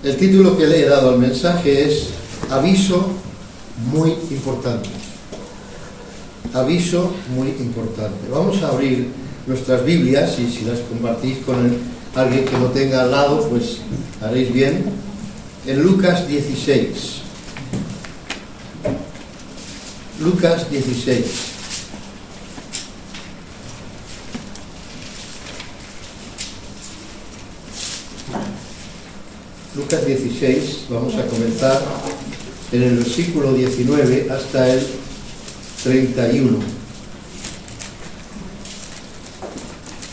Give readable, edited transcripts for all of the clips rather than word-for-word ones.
El título que le he dado al mensaje es Aviso muy importante. Aviso muy importante. Vamos a abrir nuestras Biblias y si las compartís con alguien que lo tenga al lado, pues haréis bien. En Lucas 16. Lucas 16. Lucas 16, vamos a comenzar en el versículo 19 hasta el 31.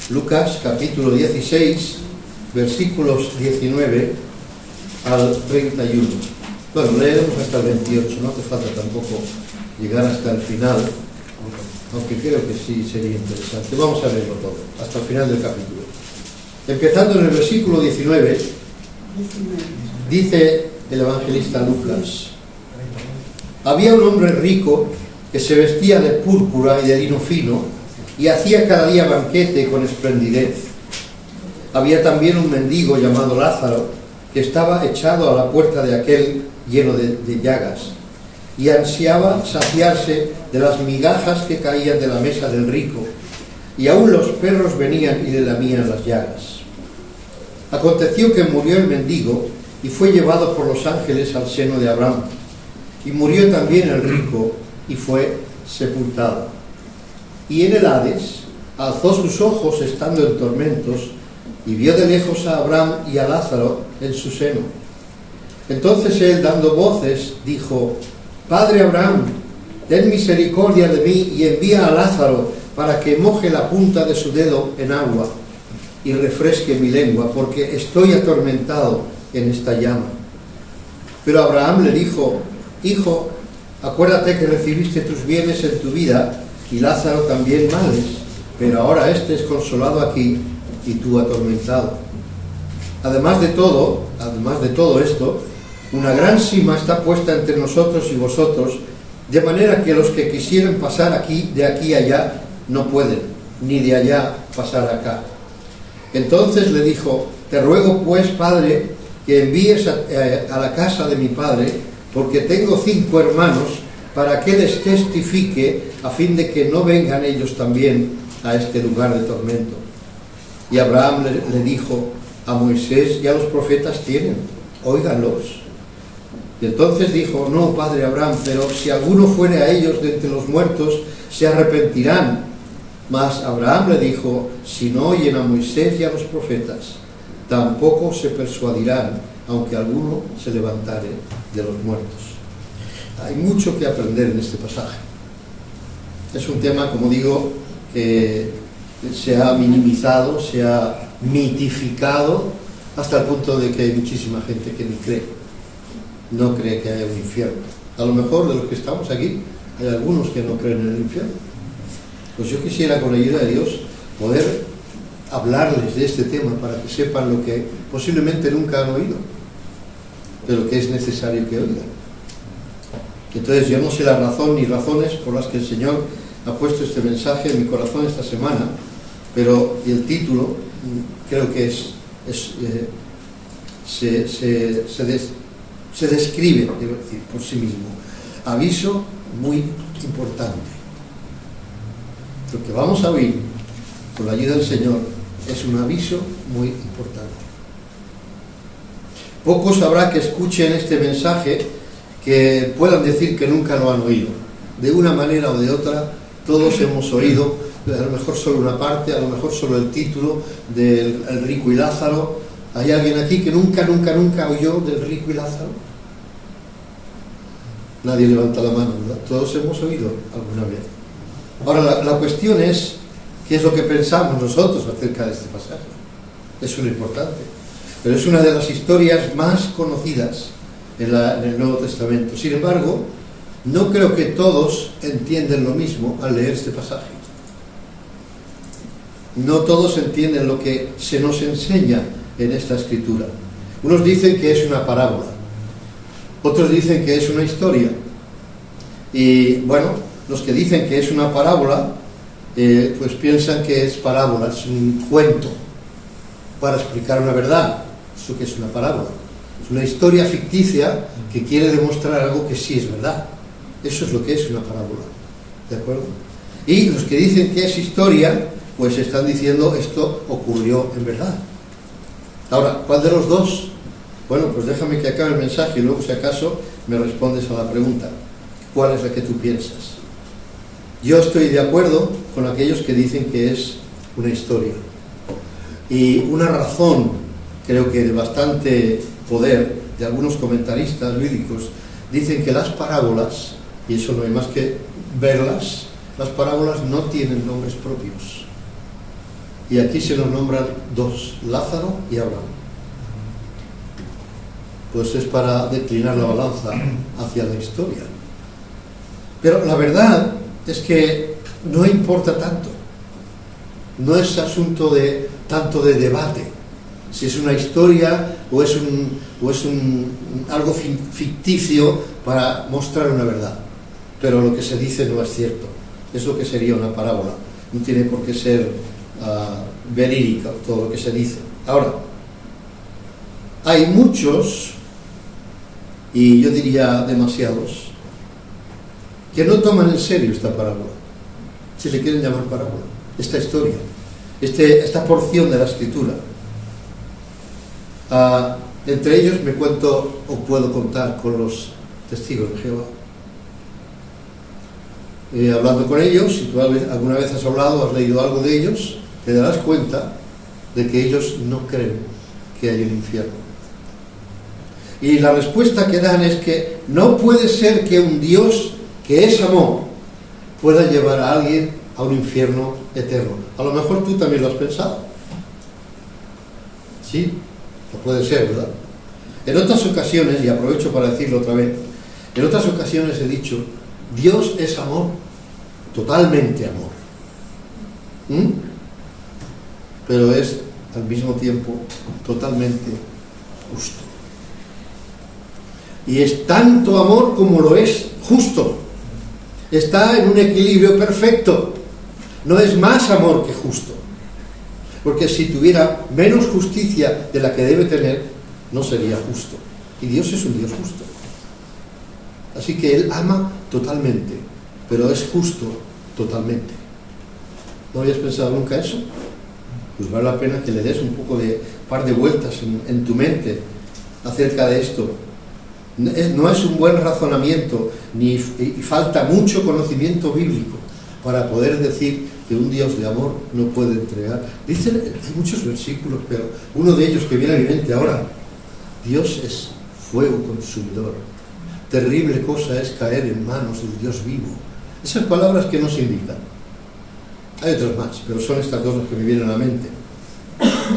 Lucas capítulo 16, versículos 19 al 31. Bueno, leeremos hasta el 28, no hace falta tampoco llegar hasta el final, aunque creo que sí sería interesante. Vamos a leerlo todo, hasta el final del capítulo. Empezando en el versículo 19, dice el evangelista Lucas: había un hombre rico que se vestía de púrpura y de lino fino y hacía cada día banquete con esplendidez. Había también un mendigo llamado Lázaro que estaba echado a la puerta de aquel lleno de llagas y ansiaba saciarse de las migajas que caían de la mesa del rico, y aún los perros venían y le lamían las llagas. Aconteció que murió el mendigo y fue llevado por los ángeles al seno de Abraham. Y murió también el rico y fue sepultado. Y en el Hades alzó sus ojos estando en tormentos y vio de lejos a Abraham y a Lázaro en su seno. Entonces él, dando voces, dijo: Padre Abraham, ten misericordia de mí y envía a Lázaro para que moje la punta de su dedo en agua y refresque mi lengua, porque estoy atormentado en esta llama. Pero Abraham le dijo: Hijo, acuérdate que recibiste tus bienes en tu vida y Lázaro también males, pero ahora éste es consolado aquí y tú atormentado. Además de todo esto, una gran sima está puesta entre nosotros y vosotros, de manera que los que quisieren pasar de aquí allá no pueden, ni de allá pasar acá. Entonces le dijo: te ruego pues, Padre, que envíes a la casa de mi padre, porque tengo 5 hermanos, para que les testifique, a fin de que no vengan ellos también a este lugar de tormento. Y Abraham le dijo: a Moisés y a los profetas tienen, óiganlos. Y entonces dijo: no, Padre Abraham, pero si alguno fuere a ellos de entre los muertos, se arrepentirán. Mas Abraham le dijo: si no oyen a Moisés y a los profetas, tampoco se persuadirán, aunque alguno se levantare de los muertos. Hay mucho que aprender en este pasaje. Es un tema, como digo, que se ha minimizado, se ha mitificado, hasta el punto de que hay muchísima gente que ni cree. No cree que haya un infierno. A lo mejor de los que estamos aquí, hay algunos que no creen en el infierno. Pues yo quisiera, con la ayuda de Dios, poder hablarles de este tema para que sepan lo que posiblemente nunca han oído, pero que es necesario que oigan. Entonces yo no sé la razón ni razones por las que el Señor ha puesto este mensaje en mi corazón esta semana, pero el título creo que se describe, debo decir, por sí mismo. Aviso muy importante. Lo que vamos a oír, con la ayuda del Señor, es un aviso muy importante. Pocos habrá que escuchen este mensaje que puedan decir que nunca lo han oído. De una manera o de otra, todos hemos oído, a lo mejor solo una parte, a lo mejor solo el título del El rico y Lázaro. ¿Hay alguien aquí que nunca oyó del rico y Lázaro? Nadie levanta la mano, ¿verdad? Todos hemos oído alguna vez. Ahora, la cuestión es, ¿qué es lo que pensamos nosotros acerca de este pasaje? Eso es lo importante. Pero es una de las historias más conocidas en el Nuevo Testamento. Sin embargo, no creo que todos entienden lo mismo al leer este pasaje. No todos entienden lo que se nos enseña en esta escritura. Unos dicen que es una parábola, otros dicen que es una historia. Y bueno, los que dicen que es una parábola, pues piensan que es parábola, es un cuento para explicar una verdad. Eso que es una parábola. Es una historia ficticia que quiere demostrar algo que sí es verdad. Eso es lo que es una parábola. ¿De acuerdo? Y los que dicen que es historia, pues están diciendo esto ocurrió en verdad. Ahora, ¿cuál de los dos? Bueno, pues déjame que acabe el mensaje y luego, si acaso, me respondes a la pregunta. ¿Cuál es la que tú piensas? Yo estoy de acuerdo con aquellos que dicen que es una historia. Y una razón, creo que de bastante poder, de algunos comentaristas bíblicos, dicen que las parábolas, y eso no hay más que verlas, las parábolas no tienen nombres propios. Y aquí se nos nombran dos, Lázaro y Abraham. Pues es para declinar la balanza hacia la historia. Pero la verdad es que no importa tanto. No es asunto de tanto de debate si es una historia o es algo ficticio para mostrar una verdad. Pero lo que se dice no es cierto. Es lo que sería una parábola. No tiene por qué ser verídica todo lo que se dice. Ahora, hay muchos, y yo diría demasiados, que no toman en serio esta parábola, si le quieren llamar parábola, esta historia, esta porción de la Escritura. Entre ellos me cuento o puedo contar con los testigos de Jehová. Hablando con ellos, si tú alguna vez has hablado, has leído algo de ellos, te darás cuenta de que ellos no creen que hay un infierno. Y la respuesta que dan es que no puede ser que un Dios que es amor pueda llevar a alguien a un infierno eterno. A lo mejor tú también lo has pensado. Sí, no puede ser, ¿verdad? En otras ocasiones, y aprovecho para decirlo otra vez, en otras ocasiones he dicho, Dios es amor, totalmente amor. Pero es al mismo tiempo totalmente justo. Y es tanto amor como lo es justo. Está en un equilibrio perfecto. No es más amor que justo. Porque si tuviera menos justicia de la que debe tener, no sería justo. Y Dios es un Dios justo. Así que Él ama totalmente, pero es justo totalmente. ¿No habías pensado nunca eso? Pues vale la pena que le des un poco de par de vueltas en tu mente acerca de esto. No es un buen razonamiento, y falta mucho conocimiento bíblico para poder decir que un Dios de amor no puede entregar. Dicen, hay muchos versículos, pero uno de ellos que viene a mi mente ahora: Dios es fuego consumidor, terrible cosa es caer en manos del Dios vivo. Esas palabras que nos indican. Hay otras más, pero son estas dos las que me vienen a la mente.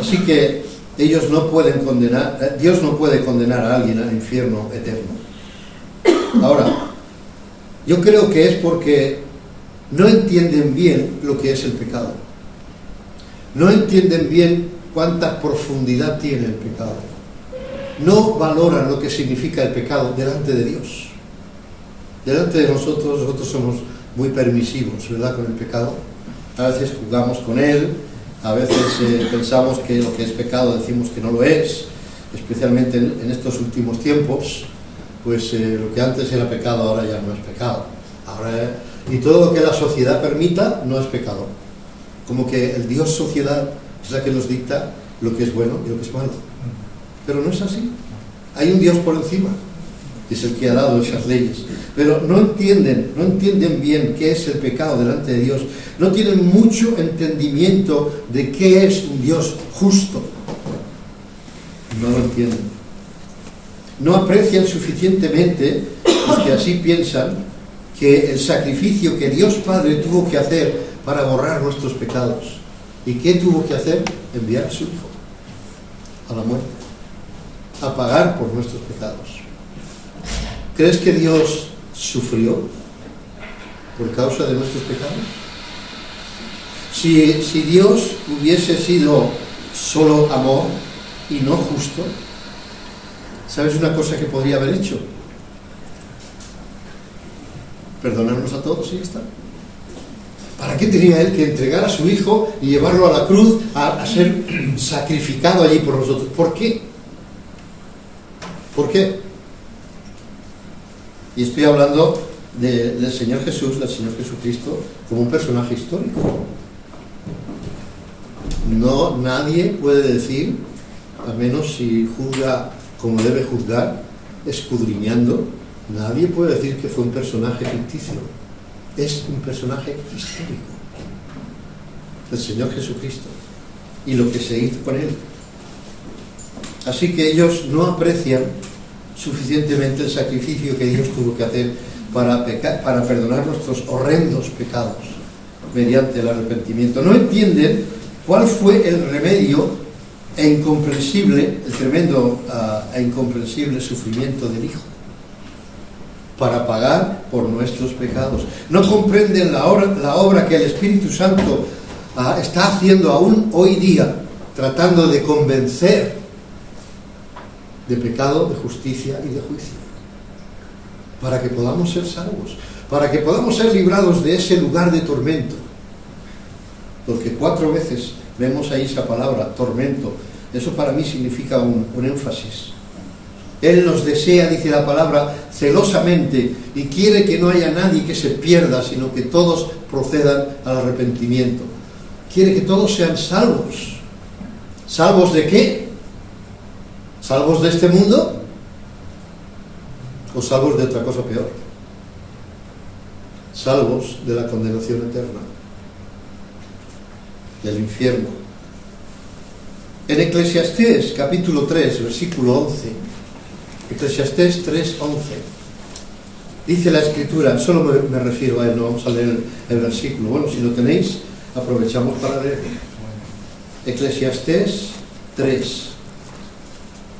Así que ellos no pueden condenar, Dios no puede condenar a alguien al infierno eterno. Ahora, yo creo que es porque no entienden bien lo que es el pecado. No entienden bien cuánta profundidad tiene el pecado. No valoran lo que significa el pecado delante de Dios. Delante de nosotros somos muy permisivos, ¿verdad?, con el pecado. A veces jugamos con él, a veces pensamos que lo que es pecado decimos que no lo es, especialmente en estos últimos tiempos, pues lo que antes era pecado ahora ya no es pecado. Y todo lo que la sociedad permita no es pecado. Como que el Dios sociedad es la que nos dicta lo que es bueno y lo que es malo. Pero no es así. Hay un Dios por encima, que es el que ha dado esas leyes. Pero no entienden bien qué es el pecado delante de Dios. No tienen mucho entendimiento de qué es un Dios justo. No lo entienden. No aprecian suficientemente los que así piensan que el sacrificio que Dios Padre tuvo que hacer para borrar nuestros pecados. ¿Y qué tuvo que hacer? Enviar a su Hijo a la muerte, a pagar por nuestros pecados. ¿Crees que Dios sufrió por causa de nuestros pecados? Si Dios hubiese sido solo amor y no justo, ¿sabes una cosa que podría haber hecho? Perdonarnos a todos y ya está. ¿Para qué tenía Él que entregar a su Hijo y llevarlo a la cruz a ser sacrificado allí por nosotros? ¿Por qué? ¿Por qué? Y estoy hablando del Señor Jesús, del Señor Jesucristo, como un personaje histórico. No, nadie puede decir, al menos si juzga como debe juzgar, escudriñando, nadie puede decir que fue un personaje ficticio. Es un personaje histórico, el Señor Jesucristo, y lo que se hizo con él. Así que ellos no aprecian suficientemente el sacrificio que Dios tuvo que hacer para perdonar nuestros horrendos pecados mediante el arrepentimiento. No entienden cuál fue el remedio e incomprensible, el tremendo e incomprensible sufrimiento del Hijo para pagar por nuestros pecados. No comprenden la obra que el Espíritu Santo está haciendo aún hoy día, tratando de convencer de pecado, de justicia y de juicio, para que podamos ser salvos, para que podamos ser librados de ese lugar de tormento. Porque 4 veces vemos ahí esa palabra, tormento. Eso para mí significa un énfasis. Él nos desea, dice la palabra, celosamente, y quiere que no haya nadie que se pierda, sino que todos procedan al arrepentimiento. Quiere que todos sean salvos. ¿Salvos de qué? ¿Salvos de este mundo? ¿O salvos de otra cosa peor? Salvos de la condenación eterna, del infierno. En Eclesiastés capítulo 3, versículo 11, Eclesiastés 3, 11, dice la Escritura, solo me refiero a él, no vamos a leer el versículo. Bueno, si lo tenéis, aprovechamos para leerlo. Eclesiastés 3,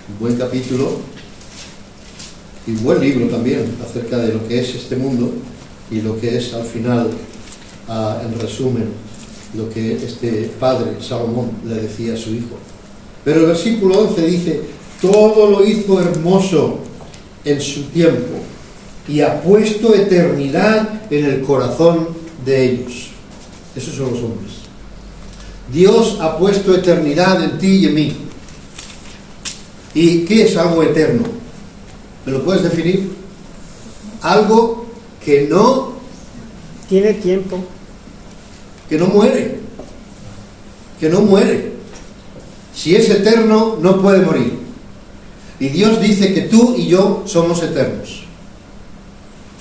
un buen capítulo y un buen libro también acerca de lo que es este mundo y lo que es al final, en resumen, lo que este padre Salomón le decía a su hijo. Pero el versículo 11 dice: todo lo hizo hermoso en su tiempo y ha puesto eternidad en el corazón de ellos. Esos son los hombres. Dios ha puesto eternidad en ti y en mí. ¿Y qué es algo eterno? ¿Me lo puedes definir? Algo que no tiene tiempo, que no muere, que no muere. Si es eterno, no puede morir. Y Dios dice que tú y yo somos eternos.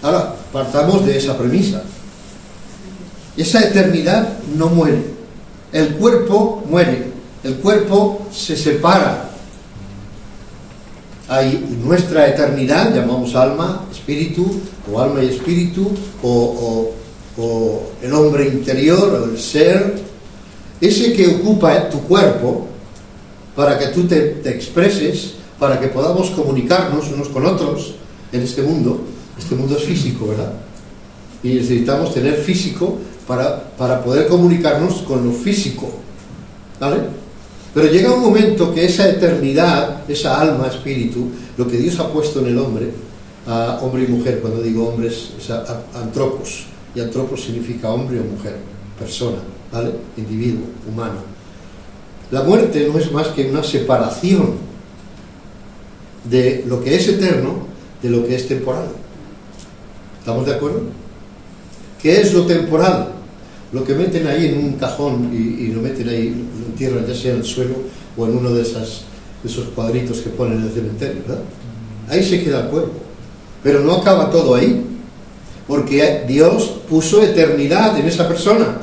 Ahora, partamos de esa premisa. Esa eternidad no muere. El cuerpo muere, el cuerpo se separa. Hay nuestra eternidad, llamamos alma, espíritu, o alma y espíritu, o el hombre interior, o el ser, ese que ocupa tu cuerpo, para que tú te expreses, para que podamos comunicarnos unos con otros en este mundo. Este mundo es físico, ¿verdad? Y necesitamos tener físico para poder comunicarnos con lo físico, ¿vale? Pero llega un momento que esa eternidad, esa alma, espíritu, lo que Dios ha puesto en el hombre, hombre y mujer, cuando digo hombres, es antropos, y antropos significa hombre o mujer, persona, ¿vale? Individuo, humano. La muerte no es más que una separación de lo que es eterno de lo que es temporal. ¿Estamos de acuerdo? ¿Qué es lo temporal? Lo que meten ahí en un cajón y lo meten ahí, lo entierran ya sea en el suelo o en uno de esos cuadritos que ponen en el cementerio, ¿verdad? Ahí se queda el cuerpo. Pero no acaba todo ahí, porque Dios puso eternidad en esa persona.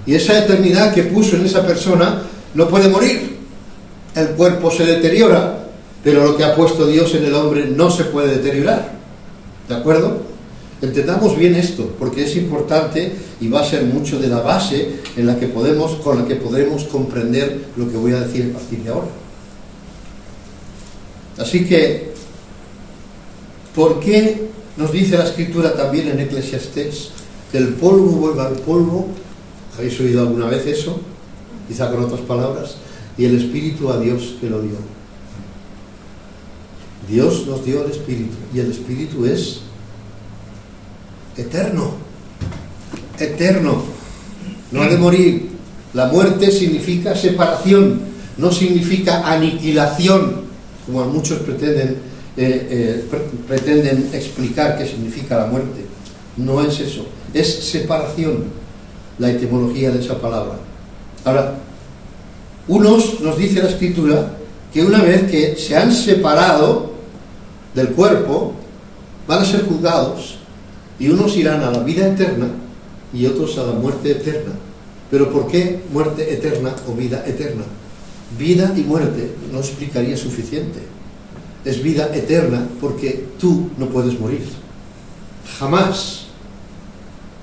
Y esa eternidad que puso en esa persona no puede morir. El cuerpo se deteriora, pero lo que ha puesto Dios en el hombre no se puede deteriorar. ¿De acuerdo? Entendamos bien esto, porque es importante y va a ser mucho de la base con la que podemos comprender lo que voy a decir a partir de ahora. Así que, ¿por qué nos dice la Escritura también en Eclesiastés que el polvo vuelva al polvo? ¿Habéis oído alguna vez eso? Quizá con otras palabras. Y el Espíritu a Dios que lo dio. Dios nos dio el Espíritu, y el Espíritu es eterno, eterno, no ha de morir. La muerte significa separación, no significa aniquilación. como muchos pretenden explicar qué significa la muerte. No es eso, es separación, la etimología de esa palabra. Ahora, nos dice la Escritura que una vez que se han separado del cuerpo, van a ser juzgados, y unos irán a la vida eterna y otros a la muerte eterna. ¿Pero por qué muerte eterna o vida eterna? Vida y muerte no explicaría suficiente. Es vida eterna porque tú no puedes morir. Jamás.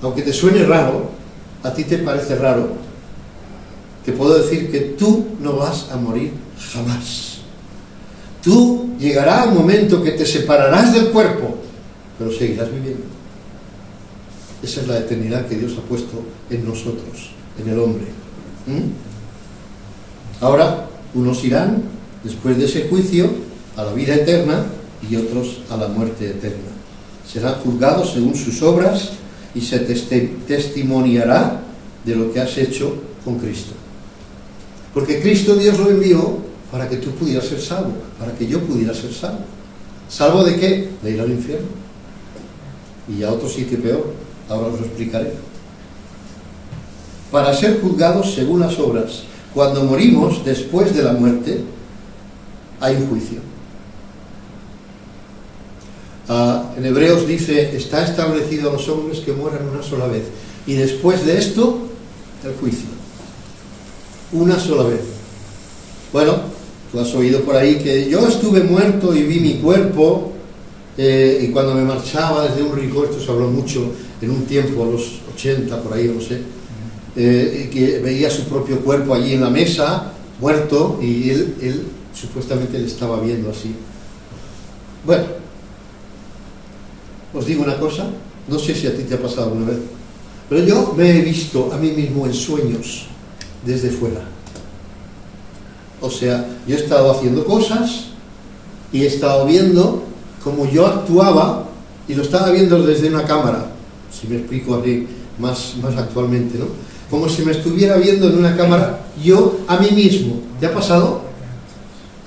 Aunque te suene raro, a ti te parece raro, te puedo decir que tú no vas a morir jamás. Tú llegará un momento que te separarás del cuerpo, pero seguirás viviendo. Esa es la eternidad que Dios ha puesto en nosotros, en el hombre. Ahora, unos irán, después de ese juicio, a la vida eterna y otros a la muerte eterna. Serán juzgados según sus obras y se testimoniará de lo que has hecho con Cristo. Porque Cristo Dios lo envió para que tú pudieras ser salvo, para que yo pudiera ser salvo. ¿Salvo de qué? De ir al infierno. Y a otro sitio peor, ahora os lo explicaré. Para ser juzgados según las obras. Cuando morimos, después de la muerte, hay un juicio. En Hebreos dice, está establecido a los hombres que mueran una sola vez. Y después de esto, el juicio. Una sola vez. Bueno, tú has oído por ahí que yo estuve muerto y vi mi cuerpo, y cuando me marchaba desde un rincón, esto se habló mucho en un tiempo, a los 80, por ahí, no sé, que veía su propio cuerpo allí en la mesa, muerto, y él supuestamente le estaba viendo así. Bueno, os digo una cosa, no sé si a ti te ha pasado alguna vez, pero yo me he visto a mí mismo en sueños desde fuera. O sea, yo he estado haciendo cosas y he estado viendo cómo yo actuaba y lo estaba viendo desde una cámara, si me explico así más actualmente, ¿no? Como si me estuviera viendo en una cámara yo a mí mismo. ¿Te ha pasado?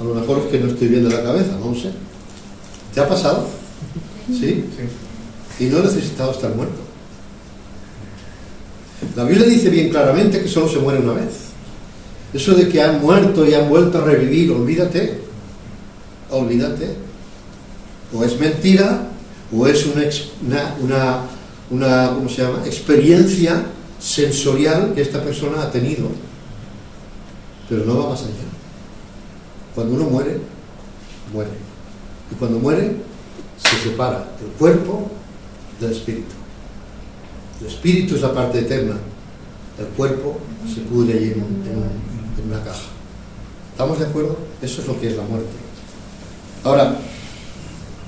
A lo mejor es que no estoy viendo la cabeza, no lo sé. ¿Te ha pasado? ¿Sí? Sí. Y no he necesitado estar muerto. La Biblia dice bien claramente que solo se muere una vez. Eso de que han muerto y han vuelto a revivir, olvídate. Olvídate. O es mentira, o es una ¿cómo se llama? Experiencia sensorial que esta persona ha tenido. Pero no va más allá. Cuando uno muere, muere. Y cuando muere, se separa el cuerpo del espíritu. El espíritu es la parte eterna. El cuerpo se pudre allí en una caja. ¿Estamos de acuerdo? Eso es lo que es la muerte. Ahora,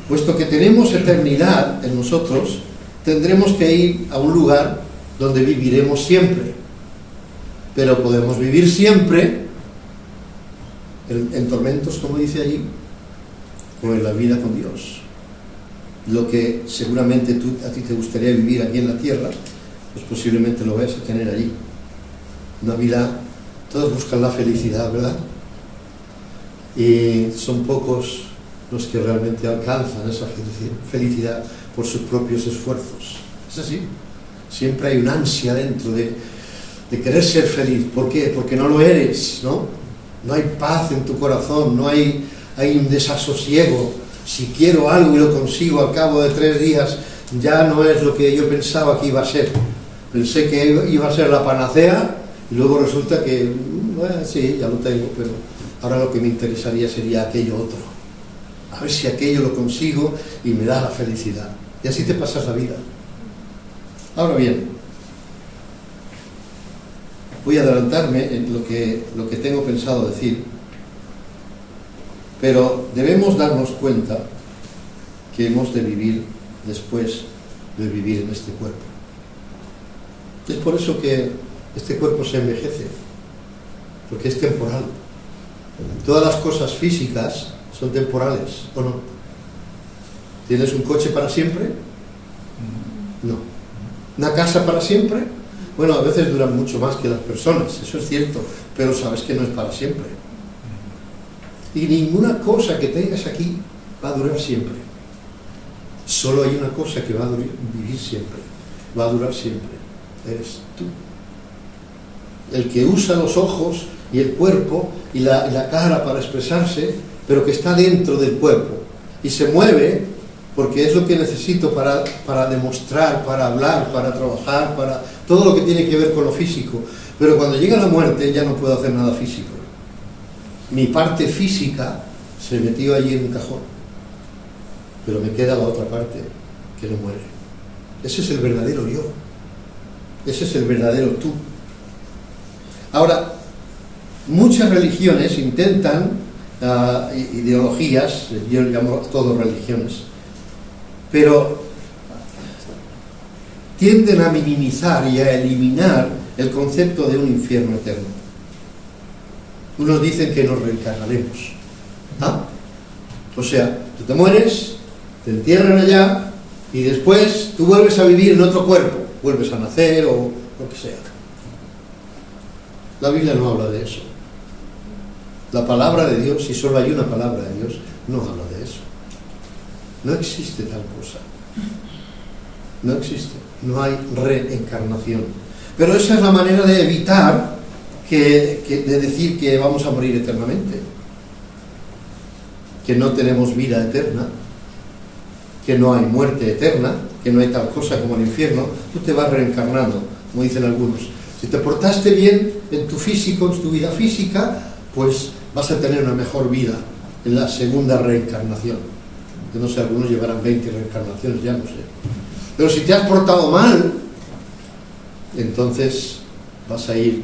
puesto que tenemos eternidad en nosotros, tendremos que ir a un lugar donde viviremos siempre. Pero podemos vivir siempre en tormentos, como dice allí, o en la vida con Dios. Lo que seguramente a ti te gustaría vivir aquí en la tierra, pues posiblemente lo vas a tener allí. Una vida, todos buscan la felicidad, ¿verdad? Y son pocos los que realmente alcanzan esa felicidad por sus propios esfuerzos. Es así. Siempre hay una ansia dentro de querer ser feliz. ¿Por qué? Porque no lo eres, ¿no? No hay paz en tu corazón, no hay un desasosiego. Si quiero algo y lo consigo al cabo de 3 días, ya no es lo que yo pensaba que iba a ser. Pensé que iba a ser la panacea y luego resulta que, bueno, sí, ya lo tengo, pero ahora lo que me interesaría sería aquello otro. A ver si aquello lo consigo y me da la felicidad. Y así te pasas la vida. Ahora bien, voy a adelantarme en lo que tengo pensado decir, pero debemos darnos cuenta que hemos de vivir después de vivir en este cuerpo. Es por eso que este cuerpo se envejece, porque es temporal. Todas las cosas físicas son temporales, ¿o no? ¿Tienes un coche para siempre? No. ¿Una casa para siempre? Bueno, a veces duran mucho más que las personas, eso es cierto, pero sabes que no es para siempre. Y ninguna cosa que tengas aquí va a durar siempre. Solo hay una cosa que va a vivir siempre, va a durar siempre. Eres tú. El que usa los ojos y el cuerpo y la cara para expresarse, pero que está dentro del cuerpo y se mueve porque es lo que necesito para demostrar, para hablar, para trabajar, para todo lo que tiene que ver con lo físico. Pero cuando llega la muerte ya no puedo hacer nada físico. Mi parte física se metió allí en un cajón, pero me queda la otra parte que no muere. Ese es el verdadero yo. Ese es el verdadero tú. Ahora, muchas religiones intentan, ideologías, yo llamo a todo religiones, pero tienden a minimizar y a eliminar el concepto de un infierno eterno. Unos dicen que nos reencarnaremos. ¿Ah? O sea, tú te mueres, te entierran allá y después tú vuelves a vivir en otro cuerpo, vuelves a nacer o lo que sea. La Biblia no habla de eso. La palabra de Dios, si solo hay una palabra de Dios, no habla de eso. No existe tal cosa. No existe. No hay reencarnación. Pero esa es la manera de evitar de decir que vamos a morir eternamente. Que no tenemos vida eterna. Que no hay muerte eterna. Que no hay tal cosa como el infierno. Tú te vas reencarnando, como dicen algunos. Si te portaste bien en tu físico, en tu vida física, pues vas a tener una mejor vida en la segunda reencarnación. Yo no sé, algunos llevarán 20 reencarnaciones, ya no sé. Pero si te has portado mal, entonces vas a ir,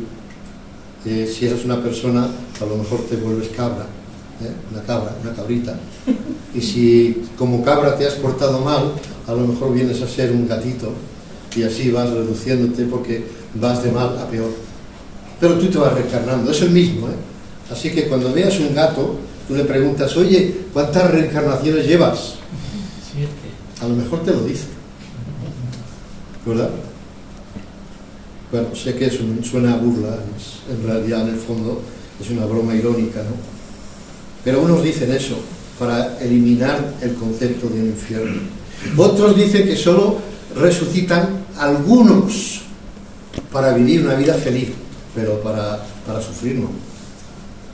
si eres una persona, a lo mejor te vuelves cabra, una cabrita. Y si como cabra te has portado mal, a lo mejor vienes a ser un gatito, y así vas reduciéndote porque vas de mal a peor. Pero tú te vas reencarnando, es el mismo, Así que cuando veas un gato, tú le preguntas, oye, ¿cuántas reencarnaciones llevas? 7. A lo mejor te lo dice, ¿verdad? Bueno, sé que eso suena a burla, en realidad en el fondo es una broma irónica, ¿no? Pero unos dicen eso, para eliminar el concepto de un infierno. Otros dicen que solo resucitan algunos para vivir una vida feliz, pero para sufrir no.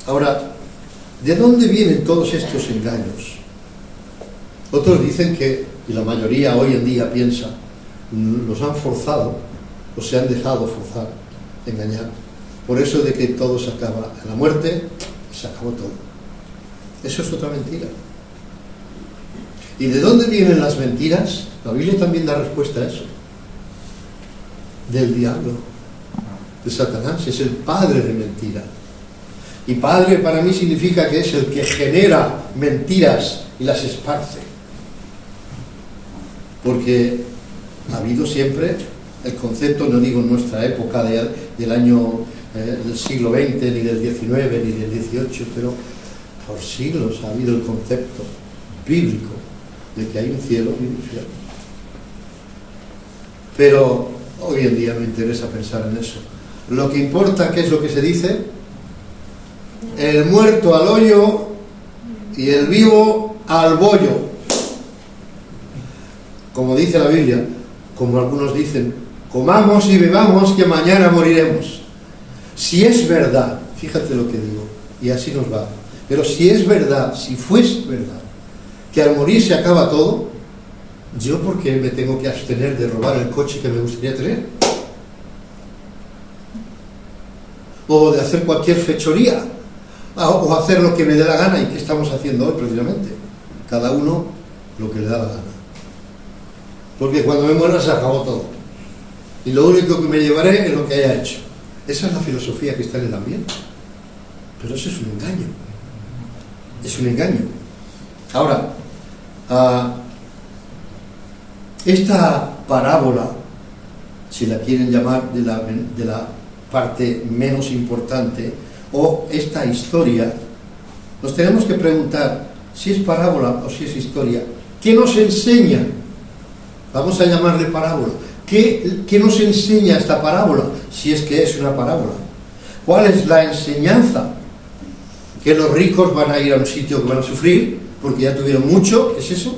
Ahora, ¿de dónde vienen todos estos engaños? Otros dicen que, y la mayoría hoy en día piensa, los han forzado o se han dejado forzar, engañar. Por eso de que todo se acaba en la muerte, se acabó todo. Eso es otra mentira. ¿Y de dónde vienen las mentiras? La Biblia también da respuesta a eso. Del diablo, de Satanás, es el padre de mentira. Y padre para mí significa que es el que genera mentiras y las esparce. Porque ha habido siempre el concepto, no digo en nuestra época del año del siglo XX, ni del XIX, ni del XVIII, pero por siglos ha habido el concepto bíblico de que hay un cielo y un infierno. Pero hoy en día no interesa pensar en eso. Lo que importa, ¿qué es lo que se dice? El muerto al hoyo y el vivo al bollo. Como dice la Biblia, como algunos dicen, comamos y bebamos que mañana moriremos. Si es verdad, fíjate lo que digo, y así nos va, pero si es verdad, si fuese verdad, que al morir se acaba todo, ¿yo por qué me tengo que abstener de robar el coche que me gustaría tener? O de hacer cualquier fechoría, o hacer lo que me dé la gana, y que estamos haciendo hoy precisamente, cada uno lo que le da la gana. Porque cuando me muera se acabó todo, y lo único que me llevaré es lo que haya hecho. Esa es la filosofía que está en el ambiente, pero eso es un engaño, es un engaño. Ahora, esta parábola, si la quieren llamar de la parte menos importante, o esta historia, nos tenemos que preguntar si es parábola o si es historia. ¿Qué nos enseña? Vamos a llamarle parábola. ¿Qué nos enseña esta parábola? Si es que es una parábola. ¿Cuál es la enseñanza? que los ricos van a ir a un sitio que van a sufrir porque ya tuvieron mucho, ¿es eso?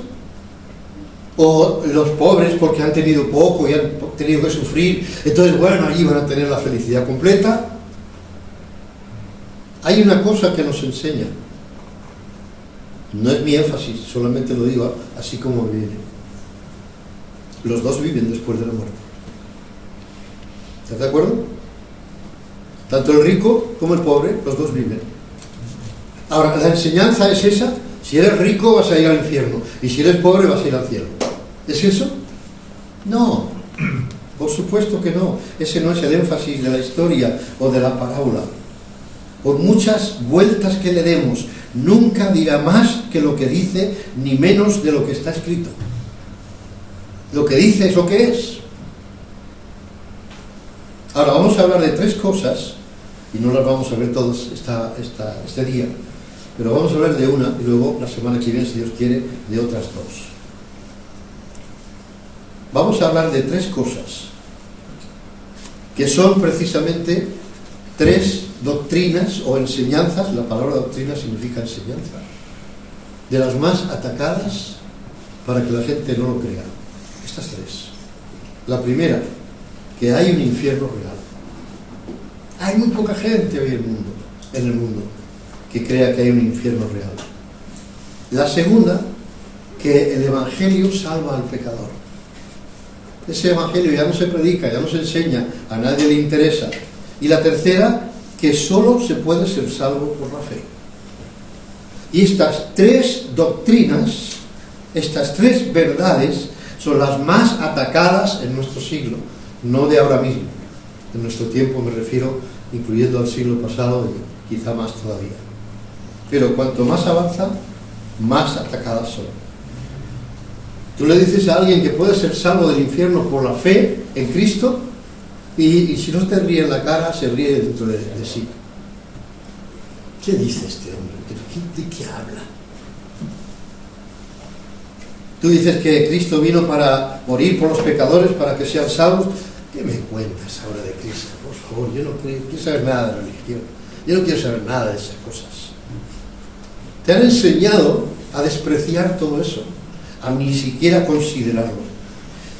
O los pobres porque han tenido poco y han tenido que sufrir, entonces bueno, allí van a tener la felicidad completa. Hay una cosa que nos enseña, no es mi énfasis, solamente lo digo así como viene. Los dos viven después de la muerte. ¿Estás de acuerdo? Tanto el rico como el pobre, los dos viven. Ahora, la enseñanza es esa: si eres rico vas a ir al infierno, y si eres pobre vas a ir al cielo. ¿Es eso? No, por supuesto que no. Ese no es el énfasis de la historia o de la parábola. Por muchas vueltas que le demos, nunca dirá más que lo que dice, ni menos de lo que está escrito. Lo que dice es lo que es. Ahora vamos a hablar de tres cosas, y no las vamos a ver todas este día, pero vamos a hablar de una, y luego la semana que viene, si Dios quiere, de otras dos. Vamos a hablar de tres cosas, que son precisamente tres doctrinas o enseñanzas. La palabra doctrina significa enseñanza, de las más atacadas para que la gente no lo crea. Estas tres. La primera, que hay un infierno real. Hay muy poca gente hoy en el mundo que crea que hay un infierno real. La segunda, que el Evangelio salva al pecador. Ese Evangelio ya no se predica, ya no se enseña, a nadie le interesa. Y la tercera, que solo se puede ser salvo por la fe. Y estas tres doctrinas, estas tres verdades, son las más atacadas en nuestro siglo, no de ahora mismo. En nuestro tiempo me refiero, incluyendo al siglo pasado y quizá más todavía. Pero cuanto más avanza, más atacadas son. Tú le dices a alguien que puede ser salvo del infierno por la fe en Cristo, y si no te ríe en la cara, se ríe dentro de sí. ¿Qué dice este hombre? ¿De qué habla? Tú dices que Cristo vino para morir por los pecadores, para que sean salvos. ¿Qué me cuentas ahora de Cristo? Por favor, yo no quiero saber nada de religión. Yo no quiero saber nada de esas cosas. Te han enseñado a despreciar todo eso, a ni siquiera considerarlo.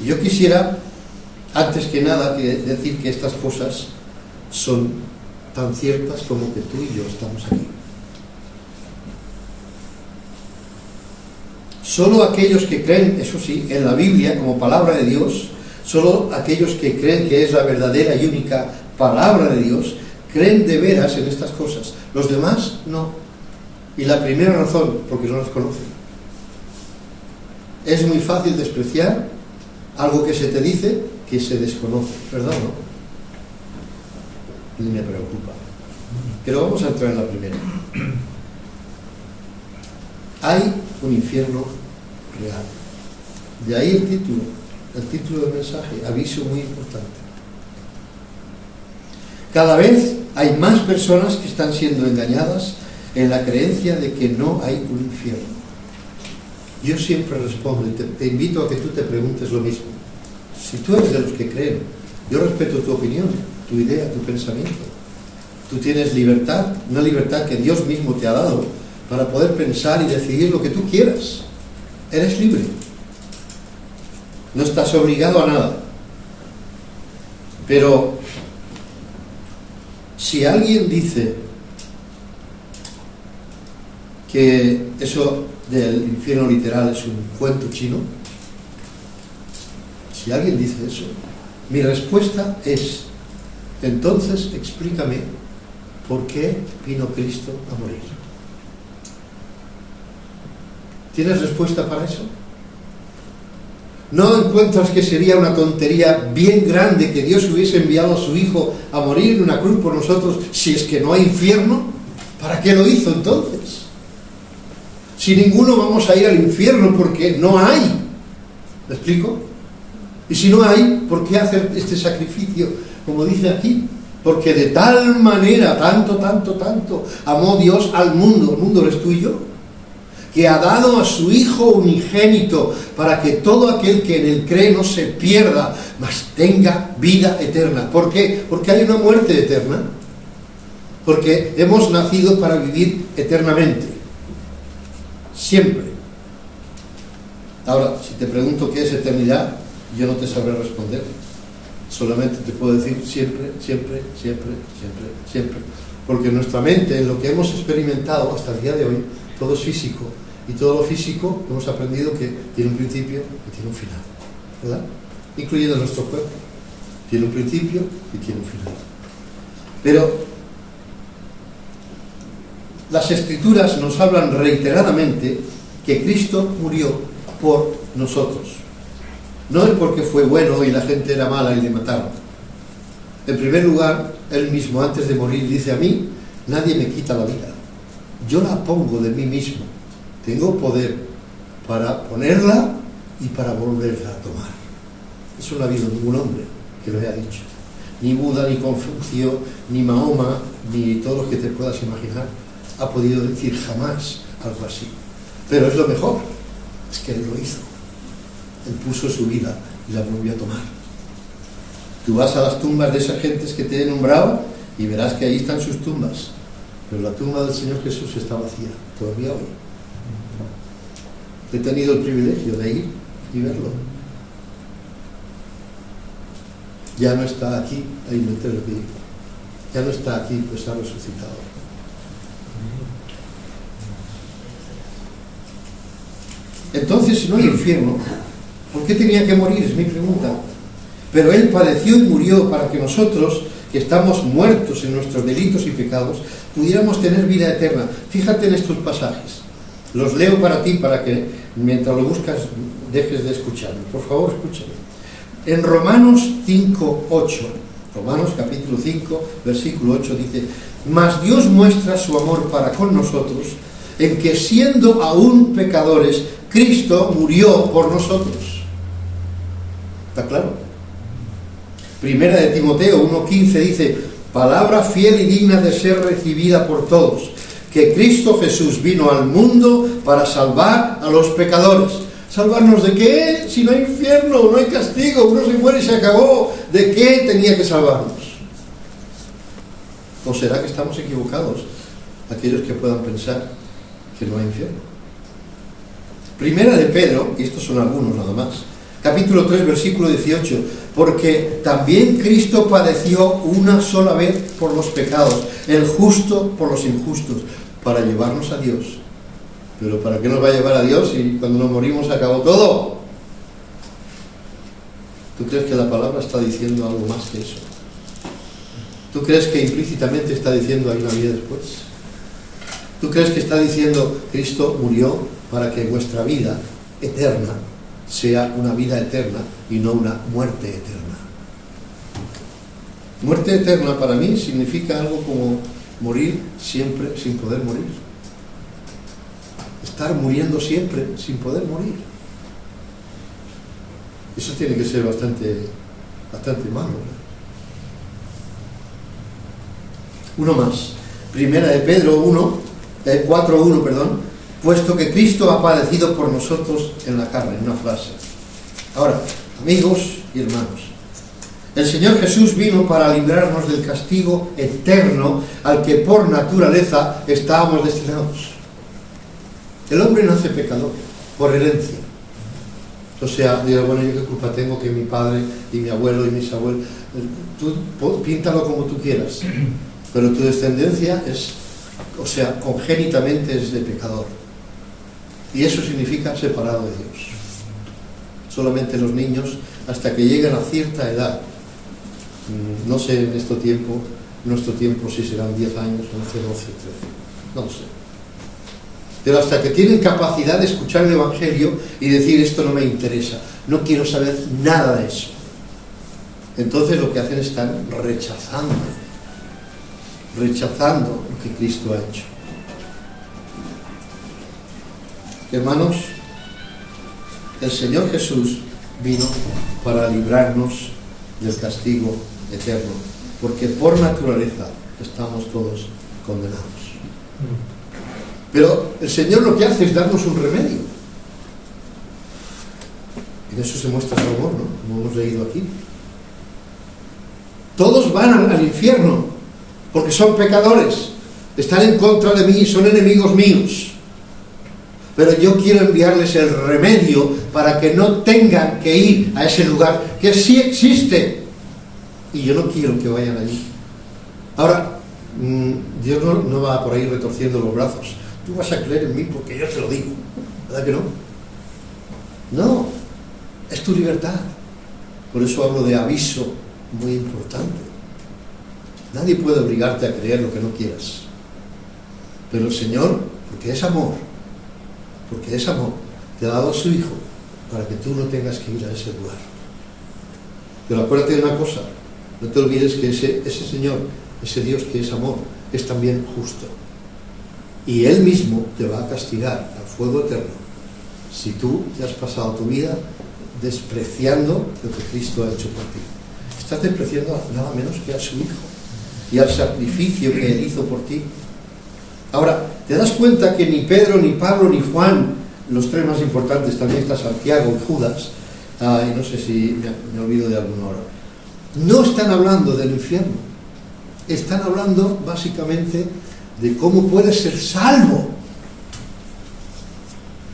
Y yo quisiera, antes que nada, decir que estas cosas son tan ciertas como que tú y yo estamos aquí. Solo aquellos que creen, eso sí, en la Biblia como palabra de Dios, solo aquellos que creen que es la verdadera y única palabra de Dios, creen de veras en estas cosas. Los demás no. Y la primera razón, porque no las conocen. Es muy fácil despreciar algo que se te dice que se desconoce, ¿verdad? ¿No? Y me preocupa. Pero vamos a entrar en la primera. Hay un infierno real. De ahí el título del mensaje, aviso muy importante. Cada vez hay más personas que están siendo engañadas en la creencia de que no hay un infierno. Yo siempre respondo y te invito a que tú te preguntes lo mismo. Si tú eres de los que creen, yo respeto tu opinión, tu idea, tu pensamiento. Tú tienes libertad, una libertad que Dios mismo te ha dado para poder pensar y decidir lo que tú quieras. Eres libre. No estás obligado a nada. Pero si alguien dice que eso del infierno literal es un cuento chino, si alguien dice eso, mi respuesta es: entonces explícame por qué vino Cristo a morir. ¿Tienes respuesta para eso? ¿No encuentras que sería una tontería bien grande que Dios hubiese enviado a su Hijo a morir en una cruz por nosotros si es que no hay infierno? ¿Para qué lo hizo entonces? Si ninguno vamos a ir al infierno porque no hay. ¿Me explico? Y si no hay, ¿por qué hacer este sacrificio? Como dice aquí, porque de tal manera, tanto, amó Dios al mundo, el mundo eres tú y yo, que ha dado a su Hijo unigénito para que todo aquel que en él cree no se pierda, mas tenga vida eterna. ¿Por qué? Porque hay una muerte eterna. porque hemos nacido para vivir eternamente, siempre. Ahora, si te pregunto qué es eternidad, yo no te sabré responder. Solamente te puedo decir siempre, siempre, siempre, siempre, siempre. Porque en nuestra mente, en lo que hemos experimentado hasta el día de hoy, todo es físico. Y todo lo físico hemos aprendido que tiene un principio y tiene un final, ¿verdad? Incluyendo nuestro cuerpo. Tiene un principio y tiene un final. Pero las Escrituras nos hablan reiteradamente que Cristo murió por nosotros. No es porque fue bueno y la gente era mala y le mataron. En primer lugar, Él mismo antes de morir dice: a mí nadie me quita la vida, yo la pongo de mí mismo. Tengo poder para ponerla y para volverla a tomar. Eso no ha habido ningún hombre que lo haya dicho. Ni Buda, ni Confucio, ni Mahoma, ni todos los que te puedas imaginar ha podido decir jamás algo así. Pero es lo mejor, es que Él lo hizo. Él puso su vida y la volvió a tomar. Tú vas a las tumbas de esas gentes que te he nombrado y verás que ahí están sus tumbas. Pero la tumba del Señor Jesús está vacía, todavía hoy. He tenido el privilegio de ir y verlo. Ya no está aquí, ahí me entero que digo. Ya no está aquí, pues ha resucitado. Entonces, si no hay infierno, ¿por qué tenía que morir? Es mi pregunta. Pero Él padeció y murió para que nosotros, que estamos muertos en nuestros delitos y pecados, pudiéramos tener vida eterna. Fíjate en estos pasajes. Los leo para ti, para que mientras lo buscas dejes de escucharme. Por favor, escúchame. En Romanos 5:8, Romanos capítulo 5, versículo 8 dice: mas Dios muestra su amor para con nosotros en que, siendo aún pecadores, Cristo murió por nosotros. ¿Está claro? Primera de Timoteo 1:15 dice: palabra fiel y digna de ser recibida por todos, que Cristo Jesús vino al mundo para salvar a los pecadores. ¿Salvarnos de qué? Si no hay infierno, no hay castigo, uno se muere y se acabó. ¿De qué tenía que salvarnos? ¿O será que estamos equivocados aquellos que puedan pensar que no hay infierno? Primera de Pedro, y estos son algunos nada más, capítulo 3, versículo 18, porque también Cristo padeció una sola vez por los pecados, el justo por los injustos, para llevarnos a Dios. Pero ¿para qué nos va a llevar a Dios si cuando nos morimos acabó todo? ¿Tú crees que la palabra está diciendo algo más que eso? ¿Tú crees que implícitamente está diciendo hay una vida después? ¿Tú crees que está diciendo Cristo murió para que vuestra vida eterna sea una vida eterna y no una muerte eterna? Muerte eterna para mí significa algo como morir siempre sin poder morir. Estar muriendo siempre sin poder morir. Eso tiene que ser bastante malo, ¿verdad? Uno más. Primera de Pedro 4:1, perdón. Puesto que Cristo ha padecido por nosotros en la carne, en una frase. Ahora, amigos y hermanos, el Señor Jesús vino para librarnos del castigo eterno al que por naturaleza estábamos destinados. El hombre nace pecador, por herencia. O sea, digo, bueno, yo qué culpa tengo que mi padre y mi abuelo y mis abuelos... Tú píntalo como tú quieras, pero tu descendencia es, o sea, congénitamente es de pecador. Y eso significa separado de Dios. Solamente los niños, hasta que llegan a cierta edad, no sé en nuestro tiempo si serán 10 años, 11, 12, 13, no lo sé. Pero hasta que tienen capacidad de escuchar el Evangelio y decir esto no me interesa, no quiero saber nada de eso. Entonces lo que hacen es estar rechazando lo que Cristo ha hecho. Hermanos, el Señor Jesús vino para librarnos del castigo eterno, porque por naturaleza estamos todos condenados. Pero el Señor lo que hace es darnos un remedio. En eso se muestra su amor, ¿no? Como hemos leído aquí. Todos van al infierno, porque son pecadores, están en contra de mí, son enemigos míos. Pero yo quiero enviarles el remedio para que no tengan que ir a ese lugar que sí existe. Y yo no quiero que vayan allí. Ahora, Dios no va por ahí retorciendo los brazos. Tú vas a creer en mí porque yo te lo digo. ¿Verdad que no? No, es tu libertad. Por eso hablo de aviso muy importante. Nadie puede obligarte a creer lo que no quieras. Pero el Señor, porque es amor, te ha dado a su Hijo para que tú no tengas que ir a ese lugar. Pero acuérdate de una cosa, no te olvides que ese Señor, ese Dios que es amor, es también justo. Y Él mismo te va a castigar al fuego eterno si tú te has pasado tu vida despreciando lo que Cristo ha hecho por ti. Estás despreciando nada menos que a su Hijo y al sacrificio que Él hizo por ti. Ahora, te das cuenta que ni Pedro, ni Pablo, ni Juan, los tres más importantes, también está Santiago y Judas, y no sé si me olvido de alguno ahora, no están hablando del infierno, están hablando básicamente de cómo puedes ser salvo.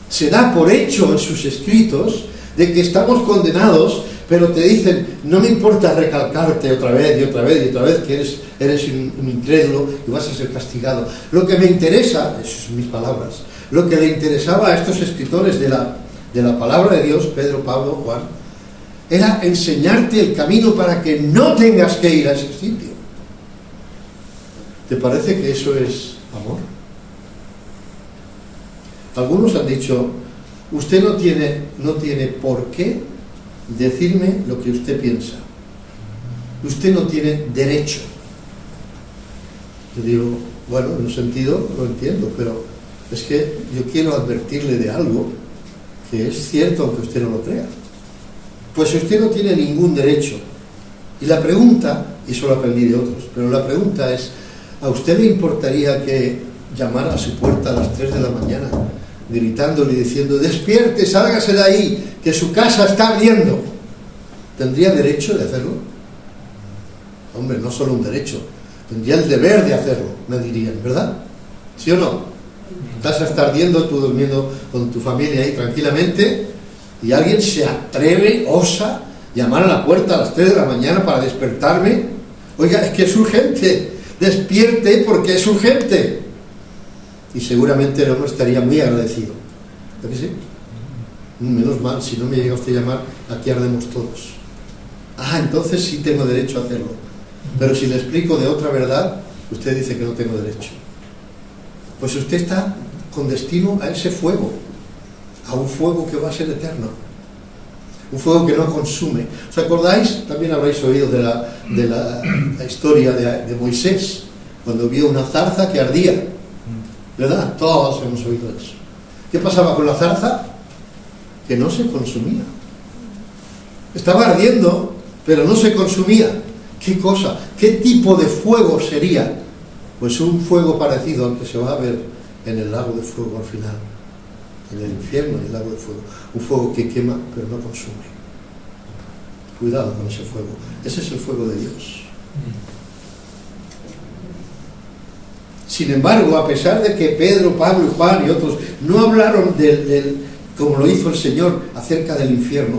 Se da por hecho en sus escritos de que estamos condenados, pero te dicen, no me importa recalcarte otra vez y otra vez y otra vez que eres un incrédulo y vas a ser castigado. Lo que me interesa, esas son mis palabras, lo que le interesaba a estos escritores de la palabra de Dios, Pedro, Pablo, Juan, era enseñarte el camino para que no tengas que ir a ese sitio. ¿Te parece que eso es amor? Algunos han dicho, usted no tiene por qué decirme lo que usted piensa. Usted no tiene derecho. Yo digo, bueno, en un sentido lo entiendo, pero es que yo quiero advertirle de algo que es cierto aunque usted no lo crea. Pues usted no tiene ningún derecho. Y la pregunta, y eso lo aprendí de otros, pero la pregunta es, ¿a usted le importaría que llamara a su puerta a las 3 de la mañana, gritándole y diciendo, despierte, sálgase de ahí, que su casa está ardiendo? ¿Tendría derecho de hacerlo? Hombre, no solo un derecho, tendría el deber de hacerlo, me dirían, ¿verdad? ¿Sí o no? Tu casa está ardiendo, tú durmiendo con tu familia ahí tranquilamente, y alguien se atreve, osa, llamar a la puerta a las 3 de la mañana para despertarme. Oiga, es que es urgente, despierte porque es urgente. Y seguramente el hombre estaría muy agradecido. ¿Verdad que sí? Menos mal, si no me llega usted a llamar, aquí ardemos todos. Entonces sí tengo derecho a hacerlo. Pero si le explico de otra verdad, usted dice que no tengo derecho. Pues usted está con destino a ese fuego, a un fuego que va a ser eterno, un fuego que no consume. ¿Os acordáis? También habréis oído de la historia de Moisés, cuando vio una zarza que ardía, ¿verdad? Todos hemos oído eso. ¿Qué pasaba con la zarza? Que no se consumía. Estaba ardiendo, pero no se consumía. ¿Qué cosa? ¿Qué tipo de fuego sería? Pues un fuego parecido al que se va a ver en el lago de fuego al final, en el infierno, en el lago de fuego. Un fuego que quema, pero no consume. Cuidado con ese fuego. Ese es el fuego de Dios. Sin embargo, a pesar de que Pedro, Pablo y Juan y otros no hablaron como lo hizo el Señor acerca del infierno,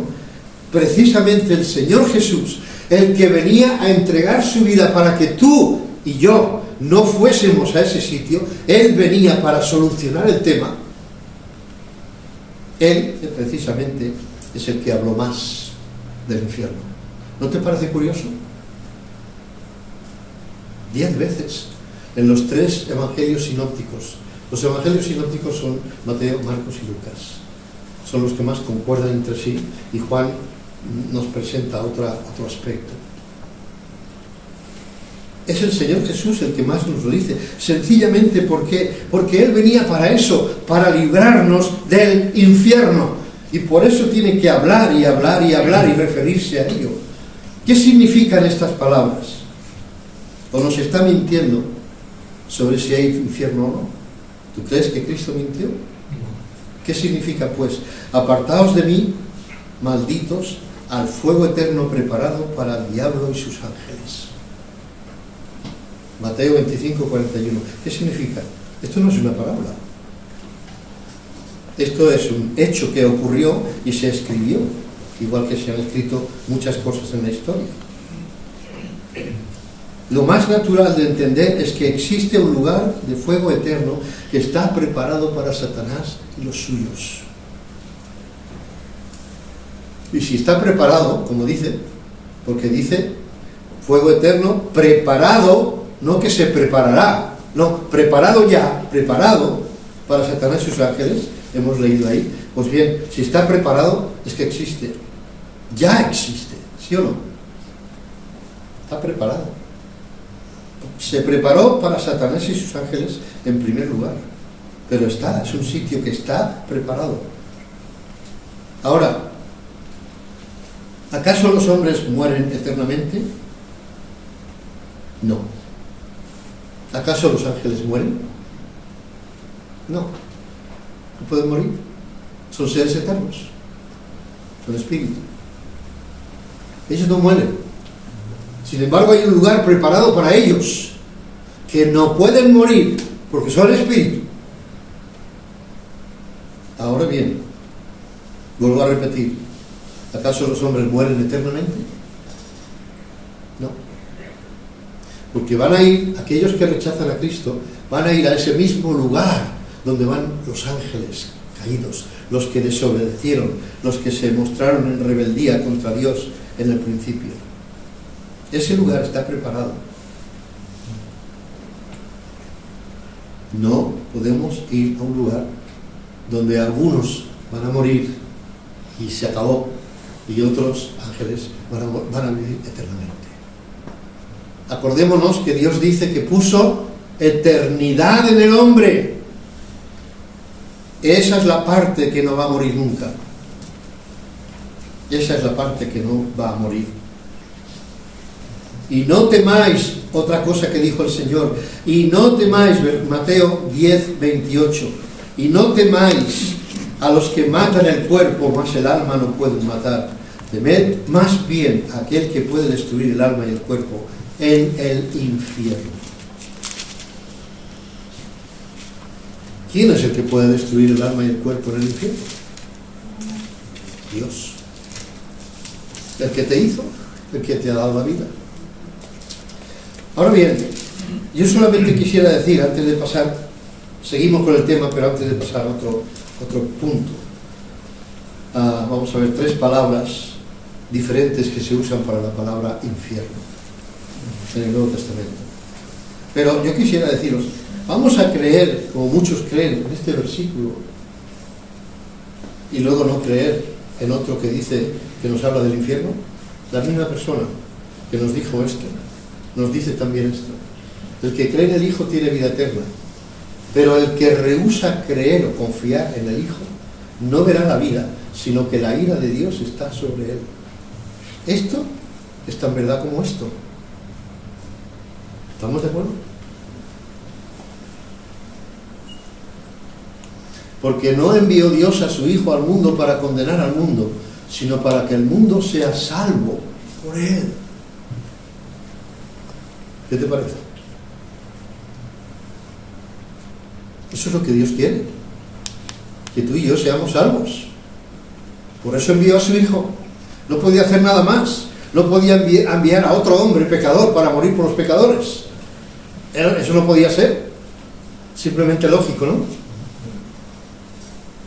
precisamente el Señor Jesús, el que venía a entregar su vida para que tú y yo no fuésemos a ese sitio, Él venía para solucionar el tema. Él, precisamente, es el que habló más del infierno. ¿No te parece curioso? 10 veces en los 3 evangelios sinópticos. Los evangelios sinópticos son Mateo, Marcos y Lucas. Son los que más concuerdan entre sí, y Juan nos presenta otro aspecto. Es el Señor Jesús el que más nos lo dice, sencillamente porque Él venía para eso, para librarnos del infierno, y por eso tiene que hablar y hablar y hablar y referirse a ello. ¿Qué significan estas palabras? ¿O nos está mintiendo sobre si hay infierno o no? ¿Tú crees que Cristo mintió? ¿Qué significa pues? Apartaos de mí, malditos, al fuego eterno preparado para el diablo y sus ángeles. Mateo 25, 41. ¿Qué significa? Esto no es una parábola. Esto es un hecho que ocurrió y se escribió, igual que se han escrito muchas cosas en la historia. Lo más natural de entender es que existe un lugar de fuego eterno que está preparado para Satanás y los suyos. Y si está preparado, como dice, porque dice fuego eterno preparado, no que se preparará, no, preparado ya, preparado para Satanás y sus ángeles, hemos leído ahí. Pues bien, si está preparado, es que existe, ya existe, ¿sí o no? Está preparado. Se preparó para Satanás y sus ángeles en primer lugar, pero es un sitio que está preparado. Ahora, ¿acaso los hombres mueren eternamente? No. ¿Acaso los ángeles mueren? No. No pueden morir. Son seres eternos. Son espíritus. Ellos no mueren. Sin embargo, hay un lugar preparado para ellos que no pueden morir porque son espíritu. Ahora bien, vuelvo a repetir, ¿acaso los hombres mueren eternamente? No. Porque van a ir, aquellos que rechazan a Cristo, van a ir a ese mismo lugar donde van los ángeles caídos, los que desobedecieron, los que se mostraron en rebeldía contra Dios en el principio. Ese lugar está preparado. No podemos ir a un lugar donde algunos van a morir y se acabó, y otros ángeles van a vivir eternamente. Acordémonos que Dios dice que puso eternidad en el hombre. Esa es la parte que no va a morir nunca. Esa es la parte que no va a morir. Y no temáis, otra cosa que dijo el Señor, y no temáis, Mateo 10, 28, y no temáis a los que matan el cuerpo, mas el alma no pueden matar. Temed más bien a aquel que puede destruir el alma y el cuerpo en el infierno. ¿Quién es el que puede destruir el alma y el cuerpo en el infierno? Dios. El que te hizo, el que te ha dado la vida. Ahora bien, yo solamente quisiera decir, antes de pasar, seguimos con el tema, pero antes de pasar a otro punto, vamos a ver 3 palabras diferentes que se usan para la palabra infierno en el Nuevo Testamento. Pero yo quisiera deciros, vamos a creer, como muchos creen, en este versículo, y luego no creer en otro que dice, que nos habla del infierno. La misma persona que nos dijo esto, nos dice también esto: el que cree en el Hijo tiene vida eterna, pero el que rehúsa creer o confiar en el Hijo no verá la vida, sino que la ira de Dios está sobre él. Esto es tan verdad como esto. ¿Estamos de acuerdo? Porque no envió Dios a su Hijo al mundo para condenar al mundo, sino para que el mundo sea salvo por él. ¿Qué te parece? Eso es lo que Dios quiere, que tú y yo seamos salvos. Por eso envió a su Hijo. No podía hacer nada más. No podía enviar a otro hombre pecador para morir por los pecadores. Eso no podía ser. Simplemente lógico, ¿no?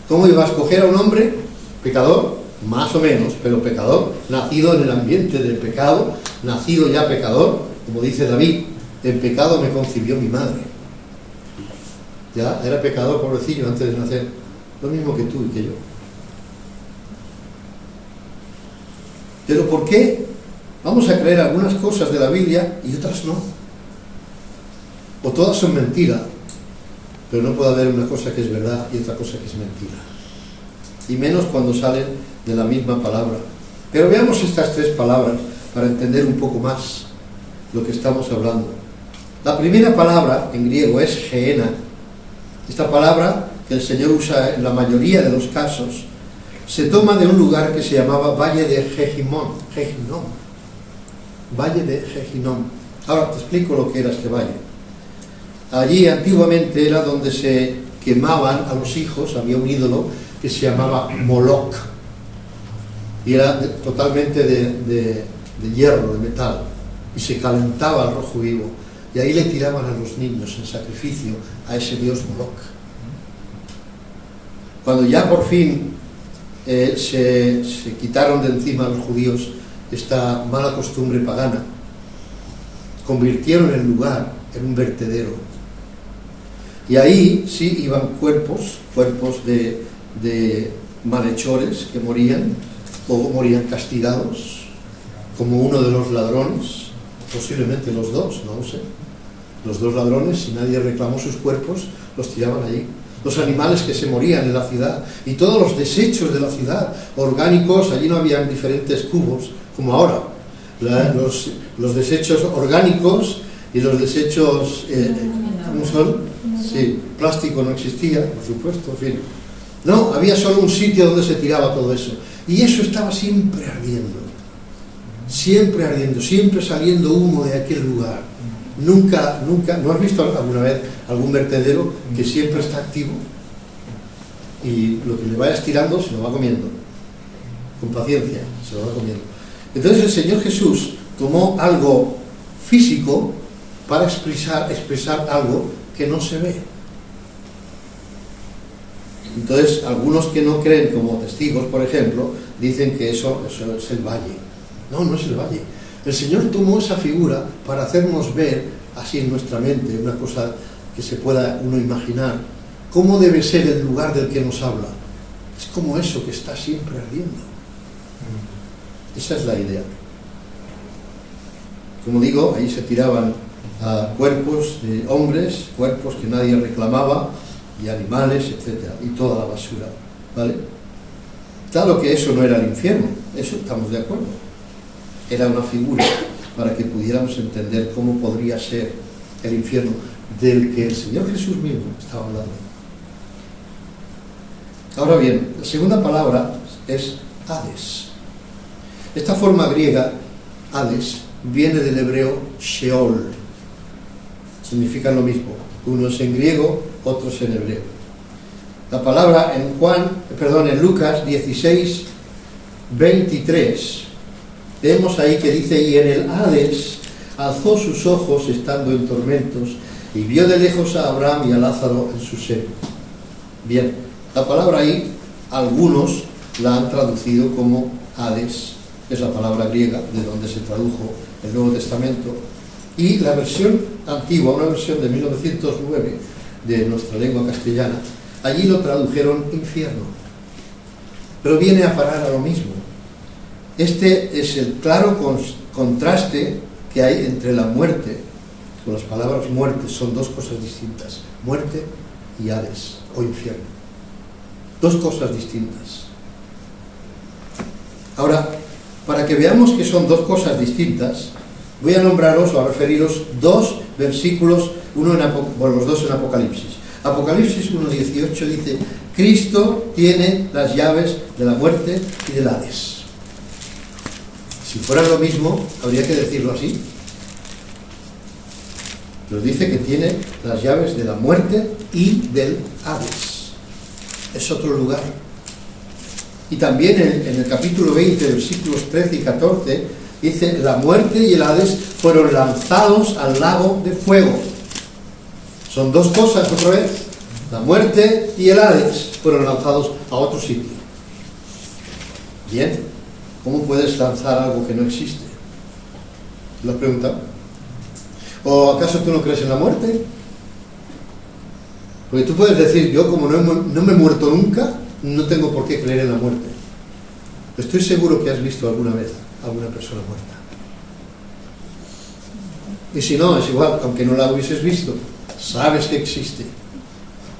¿Cómo iba a escoger a un hombre pecador? Más o menos, pero pecador, nacido en el ambiente del pecado, nacido ya pecador, como dice David: en pecado me concibió mi madre. Ya era pecador, pobrecillo, antes de nacer. Lo mismo que tú y que yo. Pero ¿por qué vamos a creer algunas cosas de la Biblia y otras no? O todas son mentiras, pero no puede haber una cosa que es verdad y otra cosa que es mentira. Y menos cuando salen de la misma palabra. Pero veamos estas 3 palabras para entender un poco más lo que estamos hablando. La primera palabra en griego es geena. Esta palabra, que el Señor usa en la mayoría de los casos, se toma de un lugar que se llamaba Valle de Gehinnom. Valle de Gehinnom. Ahora te explico lo que era este valle. Allí antiguamente era donde se quemaban a los hijos, había un ídolo que se llamaba Moloch, y era totalmente de hierro, de metal, y se calentaba al rojo vivo, y ahí le tiraban a los niños en sacrificio a ese dios Moloch. Cuando ya por fin se quitaron de encima a los judíos esta mala costumbre pagana, convirtieron el lugar en un vertedero, y ahí sí iban cuerpos de malhechores que morían, o morían castigados, como uno de los ladrones, posiblemente los dos, no lo sé. Los dos ladrones, si nadie reclamó sus cuerpos, los tiraban allí. Los animales que se morían en la ciudad y todos los desechos de la ciudad, orgánicos, allí no habían diferentes cubos, como ahora. Los desechos orgánicos y los desechos, ¿cómo son? Sí, plástico no existía, por supuesto, en fin. No, había solo un sitio donde se tiraba todo eso. Y eso estaba siempre ardiendo, siempre saliendo humo de aquel lugar. Nunca, ¿no has visto alguna vez algún vertedero que siempre está activo? Y lo que le vayas tirando se lo va comiendo, con paciencia, se lo va comiendo. Entonces el Señor Jesús tomó algo físico para expresar algo que no se ve. Entonces, algunos que no creen, como testigos, por ejemplo, dicen que eso es el valle. No, no es el valle. El Señor tomó esa figura para hacernos ver, así en nuestra mente, una cosa que se pueda uno imaginar, cómo debe ser el lugar del que nos habla. Es como eso que está siempre ardiendo. Esa es la idea. Como digo, ahí se tiraban a cuerpos de hombres, cuerpos que nadie reclamaba, y animales, etcétera, y toda la basura, ¿vale? Claro que eso no era el infierno, eso estamos de acuerdo. Era una figura para que pudiéramos entender cómo podría ser el infierno del que el Señor Jesús mismo estaba hablando. Ahora bien, la segunda palabra es Hades. Esta forma griega, Hades, viene del hebreo Sheol. Significan lo mismo. Uno es en griego, otro es en hebreo. La palabra en Lucas 16, 23, vemos ahí que dice: y en el Hades alzó sus ojos estando en tormentos y vio de lejos a Abraham y a Lázaro en su seno. Bien, la palabra ahí, algunos la han traducido como Hades, es la palabra griega de donde se tradujo el Nuevo Testamento, y la versión antigua, una versión de 1909 de nuestra lengua castellana, allí lo tradujeron infierno, pero viene a parar a lo mismo. Este es el claro contraste que hay entre la muerte, con las palabras muerte, son dos cosas distintas, muerte y Hades, o infierno, dos cosas distintas. Ahora, para que veamos que son dos cosas distintas, voy a nombraros o a referiros dos versículos, los dos en Apocalipsis. Apocalipsis 1:18 dice: Cristo tiene las llaves de la muerte y del Hades. Si fuera lo mismo, habría que decirlo así. Nos dice que tiene las llaves de la muerte y del Hades. Es otro lugar. Y también en el capítulo 20, versículos 13 y 14, dice: la muerte y el Hades fueron lanzados al lago de fuego. Son dos cosas otra vez. La muerte y el Hades fueron lanzados a otro sitio. Bien, ¿cómo puedes lanzar algo que no existe? ¿Lo has preguntado? ¿O acaso tú no crees en la muerte? Porque tú puedes decir: yo como no me he muerto nunca, no tengo por qué creer en la muerte. Estoy seguro que has visto alguna vez a alguna persona muerta. Y si no, es igual, aunque no la hubieses visto, sabes que existe.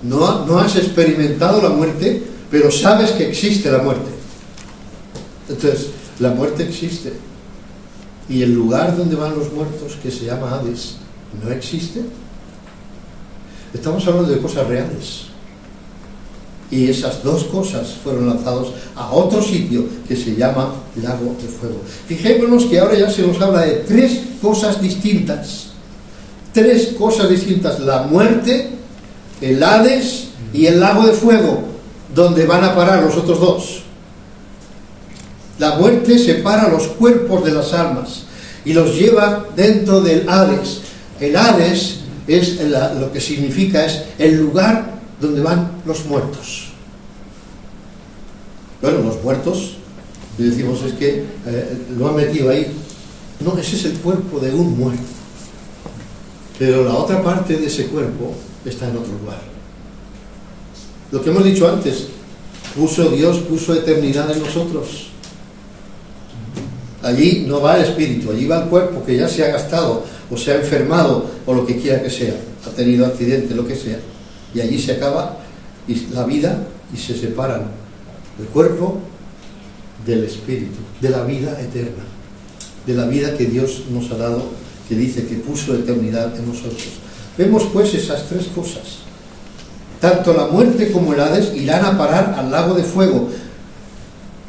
No has experimentado la muerte, pero sabes que existe la muerte. Entonces, la muerte existe. Y el lugar donde van los muertos, que se llama Hades, ¿no existe? Estamos hablando de cosas reales. Y esas dos cosas fueron lanzados a otro sitio que se llama lago de fuego. Fijémonos que ahora ya se nos habla de tres cosas distintas. tres cosas distintas: la muerte, el Hades y el lago de fuego, donde van a parar los otros dos. La muerte separa los cuerpos de las almas y los lleva dentro del Hades. El Hades es lo que significa es el lugar donde van los muertos. Bueno, los muertos, y decimos es que lo han metido ahí. No, ese es el cuerpo de un muerto. Pero la otra parte de ese cuerpo está en otro lugar. Lo que hemos dicho antes, Dios puso eternidad en nosotros. Allí no va el espíritu, allí va el cuerpo que ya se ha gastado, o se ha enfermado, o lo que quiera que sea, ha tenido accidente, lo que sea. Y allí se acaba la vida y se separan el cuerpo del espíritu, de la vida eterna, de la vida que Dios nos ha dado, que dice que puso eternidad en nosotros. Vemos pues esas tres cosas. Tanto la muerte como el Hades irán a parar al lago de fuego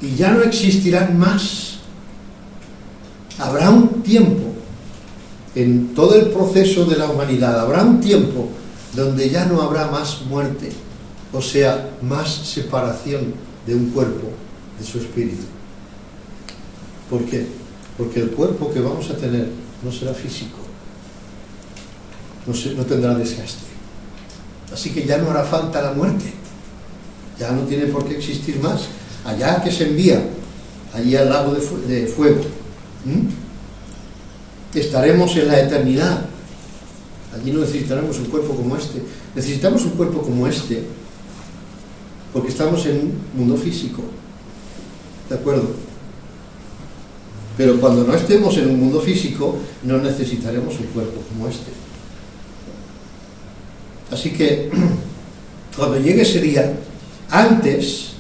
y ya no existirán más. Habrá un tiempo en todo el proceso de la humanidad, habrá un tiempo donde ya no habrá más muerte, o sea, más separación de un cuerpo de su espíritu. ¿Por qué? Porque el cuerpo que vamos a tener no será físico, no tendrá desgaste. Así que ya no hará falta la muerte, ya no tiene por qué existir más. Allá que se envía, allí al lago de fuego, estaremos en la eternidad. Allí no necesitaremos un cuerpo como este. Necesitamos un cuerpo como este porque estamos en un mundo físico, ¿de acuerdo? Pero cuando no estemos en un mundo físico, no necesitaremos un cuerpo como este. Así que cuando llegue ese día, antes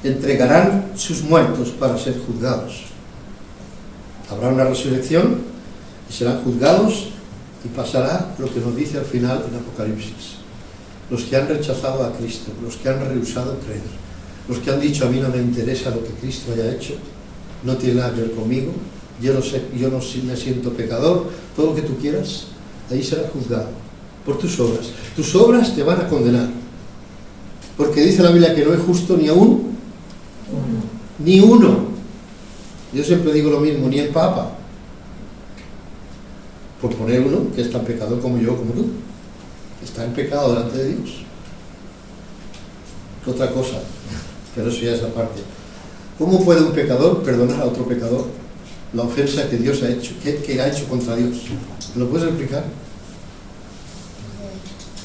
entregarán sus muertos para ser juzgados. Habrá una resurrección y serán juzgados, y pasará lo que nos dice al final en Apocalipsis. Los que han rechazado a Cristo, los que han rehusado creer, los que han dicho: a mí no me interesa lo que Cristo haya hecho, no tiene nada que ver conmigo, yo no me siento pecador, todo lo que tú quieras, ahí será juzgado por tus obras. Tus obras te van a condenar, porque dice la Biblia que no es justo ni aún ni uno. Yo siempre digo lo mismo, ni el Papa, por poner uno que es tan pecador como yo, como tú, está en pecado delante de Dios. Otra cosa, pero eso ya es aparte. ¿Cómo puede un pecador perdonar a otro pecador la ofensa que Dios ha hecho, que ha hecho contra Dios? ¿Me lo puedes explicar?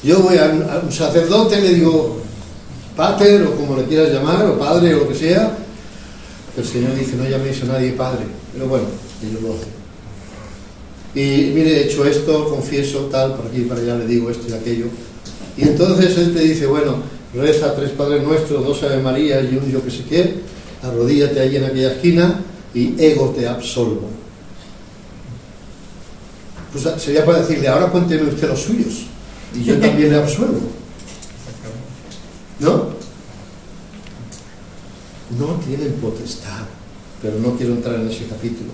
Yo voy a un sacerdote y le digo: pater, o como le quieras llamar, o padre, o lo que sea. El Señor dice: no llaméis a nadie padre. Pero bueno, ellos lo hacen. Y mire, he hecho esto, confieso, tal, por aquí y para allá, le digo esto y aquello. Y entonces él te dice: bueno, reza 3 Padres Nuestros, 2 Ave María y un yo que sé qué, arrodíllate ahí en aquella esquina y ego te absolvo. Pues sería para decirle: ahora cuénteme usted los suyos y yo también le absuelvo. ¿No? No tienen potestad, pero no quiero entrar en ese capítulo.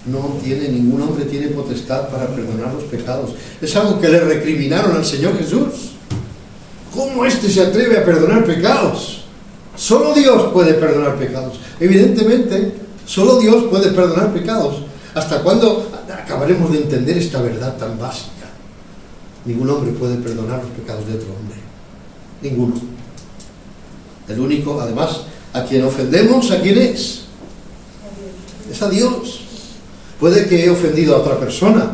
No tiene, ningún hombre tiene potestad para perdonar los pecados. Es algo que le recriminaron al Señor Jesús. ¿Cómo este se atreve a perdonar pecados? Solo Dios puede perdonar pecados. Evidentemente, solo Dios puede perdonar pecados. ¿Hasta cuándo acabaremos de entender esta verdad tan básica? Ningún hombre puede perdonar los pecados de otro hombre. Ninguno. El único, además, a quien ofendemos, ¿a quién es? Es a Dios. Puede que he ofendido a otra persona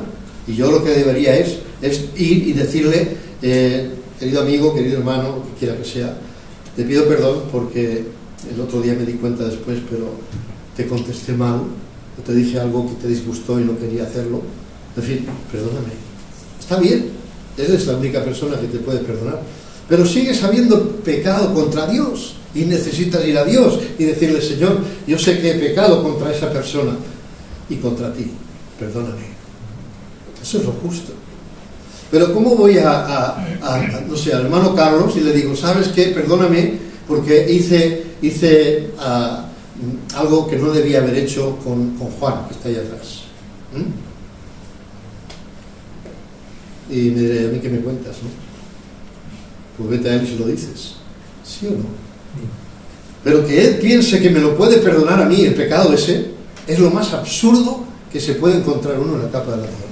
y yo lo que debería es ir y decirle: querido amigo, querido hermano, lo que quiera que sea, te pido perdón porque el otro día me di cuenta después, pero te contesté mal, o te dije algo que te disgustó y no quería hacerlo. En fin, perdóname. Está bien, eres la única persona que te puede perdonar, pero sigues habiendo pecado contra Dios y necesitas ir a Dios y decirle: Señor, yo sé que he pecado contra esa persona y contra ti, perdóname. Eso es lo justo. Pero ¿cómo voy no sé, al hermano Carlos y le digo: ¿sabes qué? Perdóname porque hice algo que no debía haber hecho con Juan, que está ahí atrás. Y me diré, ¿a mí qué me cuentas, no? Pues vete a él y se lo dices. ¿Sí o no? Pero que él piense que me lo puede perdonar a mí, el pecado ese, es lo más absurdo que se puede encontrar uno en la tapa de la tierra.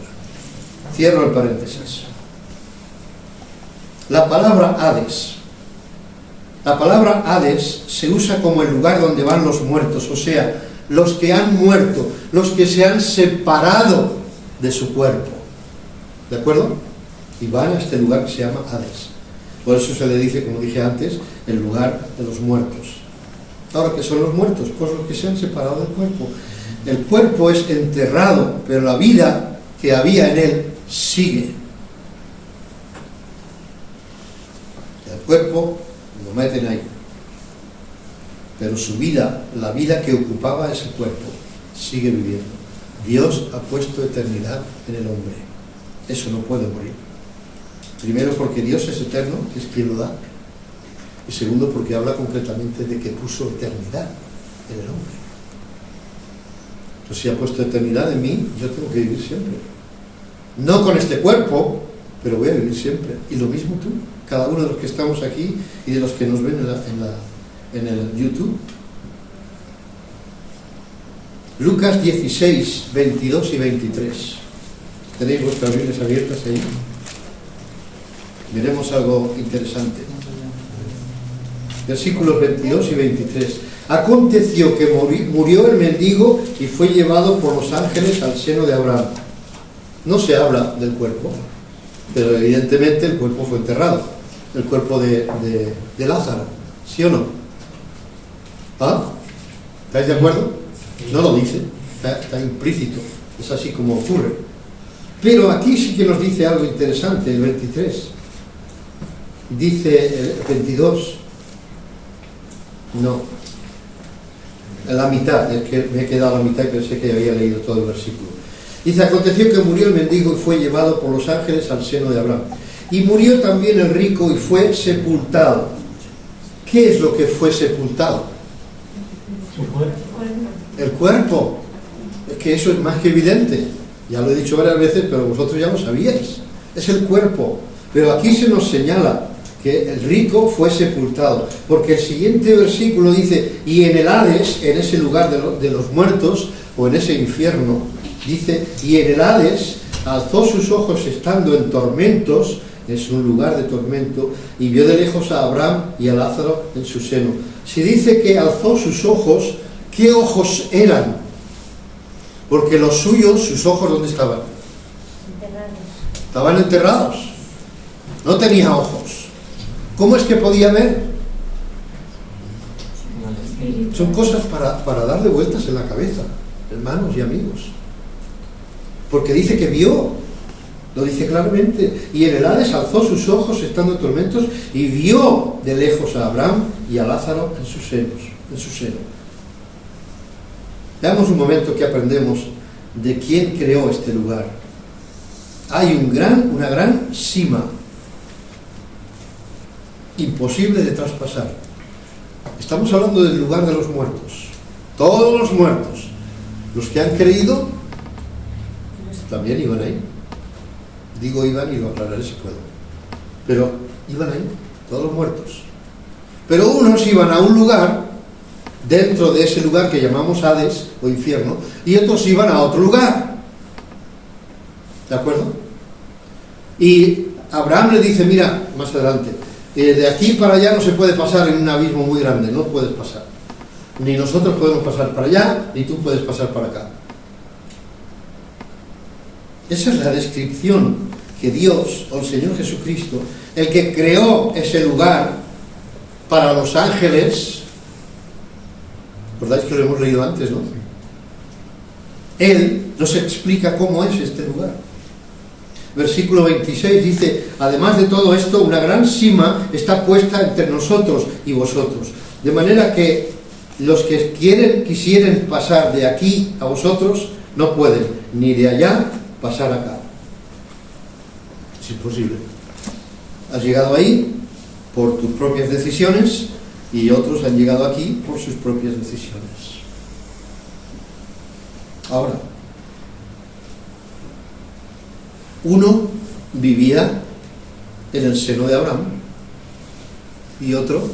Cierro el paréntesis. La palabra Hades. La palabra Hades se usa como el lugar donde van los muertos, o sea, los que han muerto, los que se han separado de su cuerpo. ¿De acuerdo? Y van a este lugar que se llama Hades. Por eso se le dice, como dije antes, el lugar de los muertos. Ahora, ¿qué son los muertos? Pues los que se han separado del cuerpo. El cuerpo es enterrado, pero la vida que había en él sigue. El cuerpo lo meten ahí, pero su vida, la vida que ocupaba ese cuerpo, sigue viviendo. Dios ha puesto eternidad en el hombre. Eso no puede morir. Primero porque Dios es eterno, que es quien lo da. Y segundo porque habla concretamente de que puso eternidad en el hombre. Entonces si ha puesto eternidad en mí, yo tengo que vivir siempre. No con este cuerpo, pero voy a vivir siempre. Y lo mismo tú, cada uno de los que estamos aquí y de los que nos ven en el YouTube. Lucas 16, 22 y 23. ¿Tenéis vuestras Biblias abiertas ahí? Veremos algo interesante. Versículos 22 y 23. Aconteció que murió el mendigo y fue llevado por los ángeles al seno de Abraham. No se habla del cuerpo, pero evidentemente el cuerpo fue enterrado. El cuerpo de Lázaro. ¿Sí o no? ¿Ah? ¿Estáis de acuerdo? No lo dice, está implícito. Es así como ocurre. Pero aquí sí que nos dice algo interesante, el 23. Dice el 22. No. La mitad, es que me he quedado a la mitad y pensé que había leído todo el versículo. Dice, aconteció que murió el mendigo y fue llevado por los ángeles al seno de Abraham. Y murió también el rico y fue sepultado. ¿Qué es lo que fue sepultado? El cuerpo. Es que eso es más que evidente. Ya lo he dicho varias veces, pero vosotros ya lo sabíais. Es el cuerpo. Pero aquí se nos señala que el rico fue sepultado, porque el siguiente versículo dice, y en el Hades, en ese lugar de los muertos, o en ese infierno, dice, y en el Hades alzó sus ojos estando en tormentos, es un lugar de tormento, y vio de lejos a Abraham y a Lázaro en su seno. Si dice que alzó sus ojos, ¿qué ojos eran? Porque los suyos, sus ojos, ¿dónde estaban? Estaban enterrados. No tenía ojos. ¿Cómo es que podía ver? Son cosas para darle vueltas en la cabeza, hermanos y amigos. Porque dice que vio, lo dice claramente, y en el Hades alzó sus ojos estando en tormentos y vio de lejos a Abraham y a Lázaro en su seno. Veamos un momento que aprendemos de quién creó este lugar. Hay una gran cima imposible de traspasar. Estamos hablando del lugar de los muertos. Todos los muertos, los que han creído, también iban ahí. Digo iban y lo aclararé si puedo. Pero iban ahí, todos los muertos. Pero unos iban a un lugar, dentro de ese lugar que llamamos Hades o infierno, y otros iban a otro lugar. ¿De acuerdo? Y Abraham le dice, mira, más adelante, de aquí para allá no se puede pasar en un abismo muy grande, no puedes pasar. Ni nosotros podemos pasar para allá, ni tú puedes pasar para acá. Esa es la descripción que Dios, o el Señor Jesucristo, el que creó ese lugar para los ángeles, ¿recordáis que lo hemos leído antes, no? Él nos explica cómo es este lugar. Versículo 26 dice, además de todo esto, una gran cima está puesta entre nosotros y vosotros, de manera que los que quisieren pasar de aquí a vosotros, no pueden, ni de allá pasar acá. Es imposible. Has llegado ahí por tus propias decisiones y otros han llegado aquí por sus propias decisiones. Ahora, uno vivía en el seno de Abraham y otro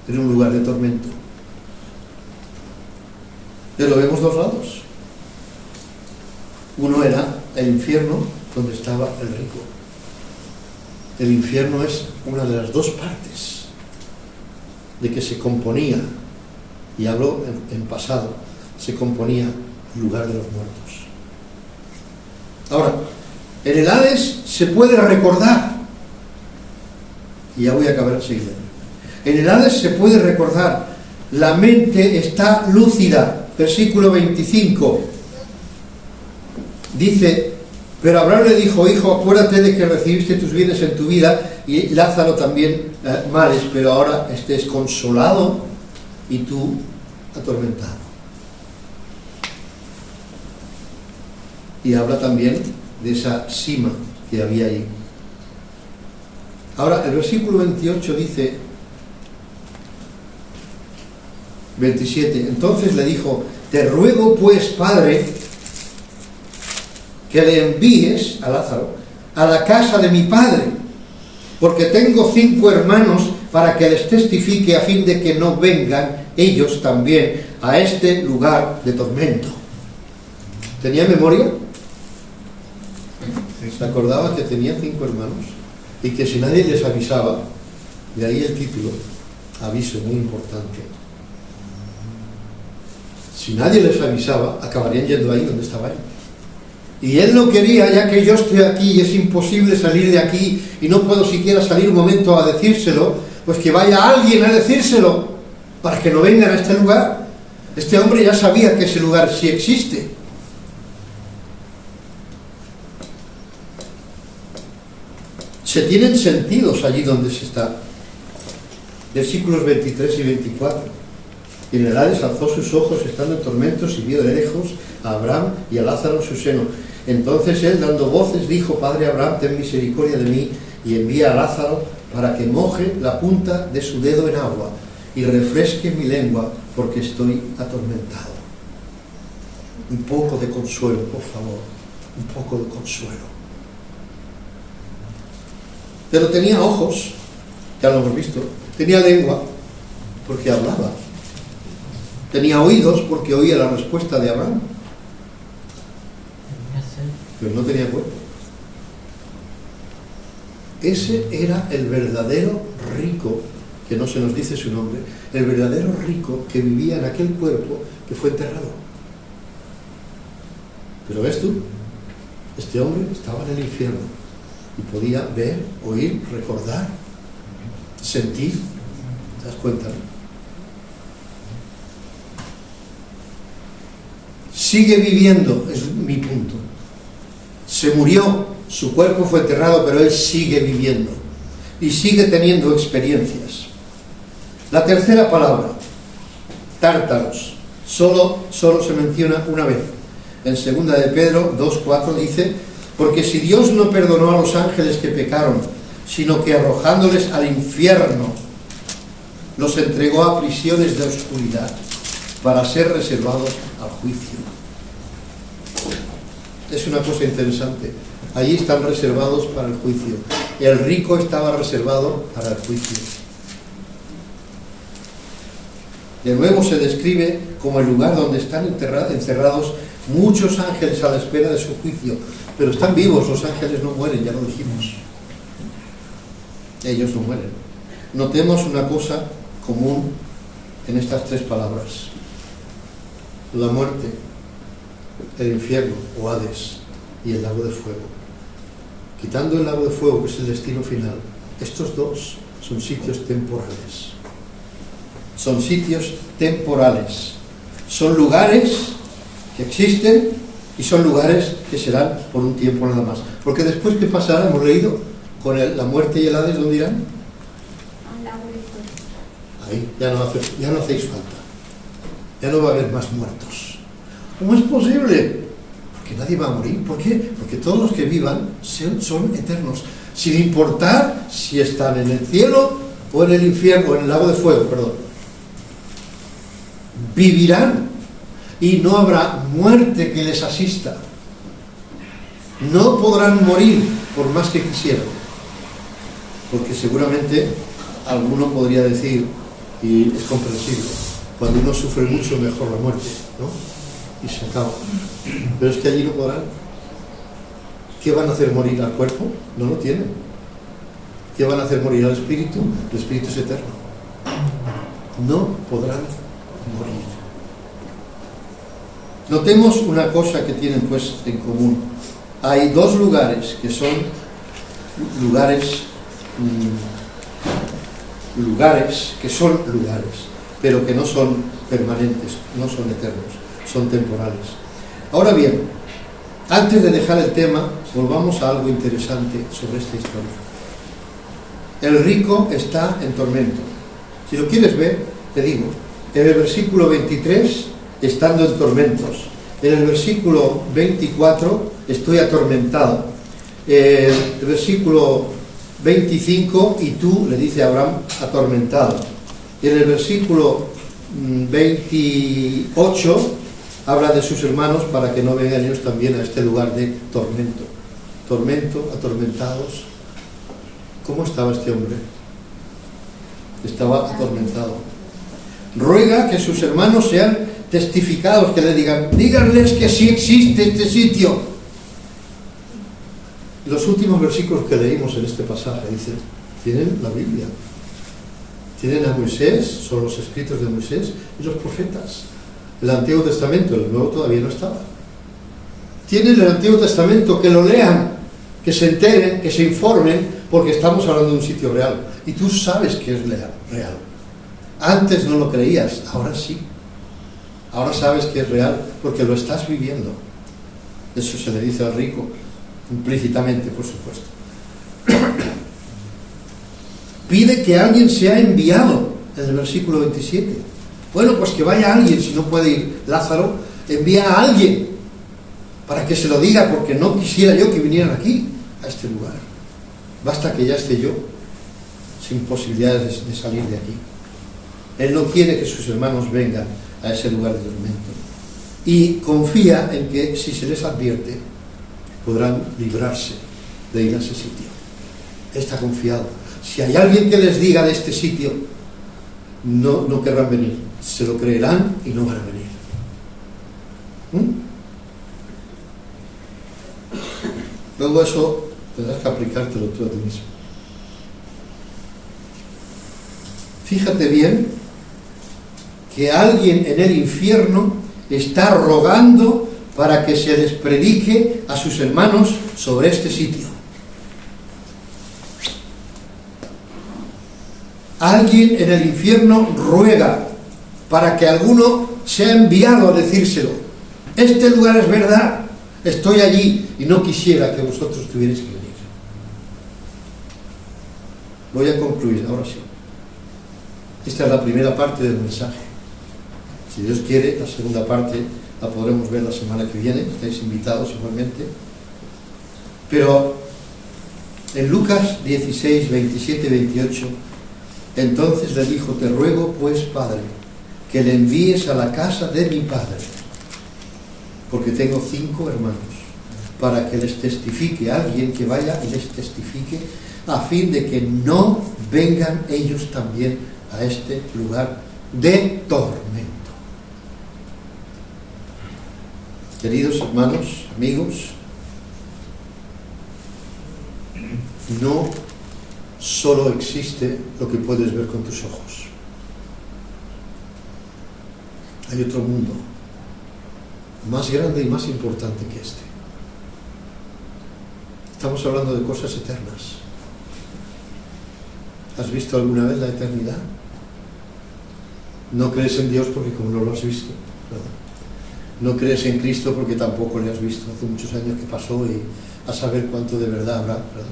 en un lugar de tormento. Pero vemos dos lados. Uno era el infierno, donde estaba el rico. El infierno es una de las dos partes de que se componía, y hablo en pasado, se componía el lugar de los muertos. Ahora, en el Hades se puede recordar, y ya voy a acabar enseguida. En el Hades se puede recordar, la mente está lúcida. Versículo 25 dice: pero Abraham le dijo: hijo, acuérdate de que recibiste tus bienes en tu vida y Lázaro también males, pero ahora estés consolado y tú atormentado. Y habla también de esa sima que había ahí. Ahora, el versículo 28 dice, 27, entonces le dijo: te ruego pues, Padre, que le envíes a Lázaro a la casa de mi padre, porque tengo 5 hermanos, para que les testifique, a fin de que no vengan ellos también a este lugar de tormento. ¿Tenía memoria? Se acordaba que tenía 5 hermanos y que si nadie les avisaba, de ahí el título, aviso muy importante. Si nadie les avisaba, acabarían yendo ahí donde estaba él. Y él no quería, ya que yo estoy aquí y es imposible salir de aquí y no puedo siquiera salir un momento a decírselo, pues que vaya alguien a decírselo para que no vengan a este lugar. Este hombre ya sabía que ese lugar sí existe. Se tienen sentidos allí donde se está. Versículos 23 y 24. Y en el Hades alzó sus ojos estando en tormentos y vio de lejos a Abraham y a Lázaro en su seno. Entonces él, dando voces, dijo: Padre Abraham, ten misericordia de mí y envía a Lázaro para que moje la punta de su dedo en agua y refresque mi lengua, porque estoy atormentado. Un poco de consuelo, por favor, un poco de consuelo. Pero tenía ojos, ya lo hemos visto, tenía lengua, porque hablaba. Tenía oídos, porque oía la respuesta de Abraham. Pero no tenía cuerpo. Ese era el verdadero rico, que no se nos dice su nombre, el verdadero rico que vivía en aquel cuerpo que fue enterrado. Pero ves tú, este hombre estaba en el infierno y podía ver, oír, recordar, sentir. ¿Te das cuenta? Sigue viviendo, es mi punto. Se murió, su cuerpo fue enterrado, pero él sigue viviendo y sigue teniendo experiencias. La tercera palabra, tártaros, solo se menciona una vez. En 2 de Pedro 2:4 dice: porque si Dios no perdonó a los ángeles que pecaron, sino que arrojándoles al infierno, los entregó a prisiones de oscuridad para ser reservados al juicio. Es una cosa interesante. Allí están reservados para el juicio. El rico estaba reservado para el juicio. De nuevo se describe como el lugar donde están encerrados muchos ángeles a la espera de su juicio. Pero están vivos, los ángeles no mueren, ya lo dijimos. Ellos no mueren. Notemos una cosa común en estas 3 palabras: la muerte, el infierno o Hades y el lago de fuego. Quitando el lago de fuego, que es el destino final, estos 2 son sitios temporales. Son sitios temporales. Son lugares que existen y son lugares que serán por un tiempo nada más. Porque después, ¿qué pasará? Hemos leído con la muerte y el Hades, ¿dónde irán? Al lago de fuego. Ahí, ya no hacéis falta. Ya no va a haber más muertos. ¿Cómo es posible? Porque nadie va a morir. ¿Por qué? Porque todos los que vivan son eternos, sin importar si están en el cielo o en el infierno, o en el lago de fuego, perdón. Vivirán y no habrá muerte que les asista. No podrán morir por más que quisieran. Porque seguramente alguno podría decir, y es comprensible, cuando uno sufre mucho mejor la muerte, ¿no? Y se acaba. Pero es que allí no podrán. ¿Qué van a hacer morir al cuerpo? No lo tienen. ¿Qué van a hacer morir al espíritu? El espíritu es eterno. No podrán morir. Notemos una cosa que tienen pues en común. Hay dos lugares que son lugares, pero que no son permanentes, no son eternos, son temporales. Ahora bien, antes de dejar el tema, volvamos a algo interesante sobre esta historia. El rico está en tormento. Si lo quieres ver, te digo, en el versículo 23, estando en tormentos. En el versículo 24, estoy atormentado. El versículo 25, y tú, le dice a Abraham, atormentado. Y en el versículo 28, habla de sus hermanos para que no vengan ellos también a este lugar de tormento. Tormento, atormentados. ¿Cómo estaba este hombre? Estaba atormentado. Ruega que sus hermanos sean testificados, que le digan, díganles que sí existe este sitio. Los últimos versículos que leímos en este pasaje dicen, tienen la Biblia, tienen a Moisés, son los escritos de Moisés y los profetas. El Antiguo Testamento, el Nuevo todavía no estaba. Tienen el Antiguo Testamento, que lo lean, que se enteren, que se informen, porque estamos hablando de un sitio real. Y tú sabes que es real. Antes no lo creías, ahora sí. Ahora sabes que es real, porque lo estás viviendo. Eso se le dice al rico, implícitamente, por supuesto. Pide que alguien sea enviado, en el versículo 27. Bueno, pues que vaya alguien, si no puede ir Lázaro, envía a alguien para que se lo diga, porque no quisiera yo que vinieran aquí, a este lugar. Basta que ya esté yo sin posibilidades de salir de aquí. Él no quiere que sus hermanos vengan a ese lugar de tormento. Y confía en que si se les advierte, podrán librarse de ir a ese sitio. Está confiado. Si hay alguien que les diga de este sitio, no querrán venir. Se lo creerán y no van a venir. Luego eso tendrás que aplicártelo tú a ti mismo. Fíjate bien que alguien en el infierno está rogando para que se les predique a sus hermanos sobre este sitio. Alguien en el infierno ruega para que alguno sea enviado a decírselo. Este lugar es verdad, estoy allí y no quisiera que vosotros tuvierais que venir. Voy a concluir, ahora sí. Esta es la primera parte del mensaje. Si Dios quiere, la segunda parte la podremos ver la semana que viene. Estáis invitados igualmente. Pero en Lucas 16, 27 y 28, entonces le dijo, te ruego pues, Padre, que le envíes a la casa de mi Padre, porque tengo 5 hermanos, para que les testifique alguien que vaya y les testifique, a fin de que no vengan ellos también a este lugar de tormento. Queridos hermanos, amigos, no solo existe lo que puedes ver con tus ojos. Hay otro mundo más grande y más importante que este. Estamos hablando de cosas eternas. ¿Has visto alguna vez la eternidad? No crees en Dios porque como no lo has visto, ¿verdad? No crees en Cristo porque tampoco le has visto. Hace muchos años que pasó y a saber cuánto de verdad habrá, ¿verdad?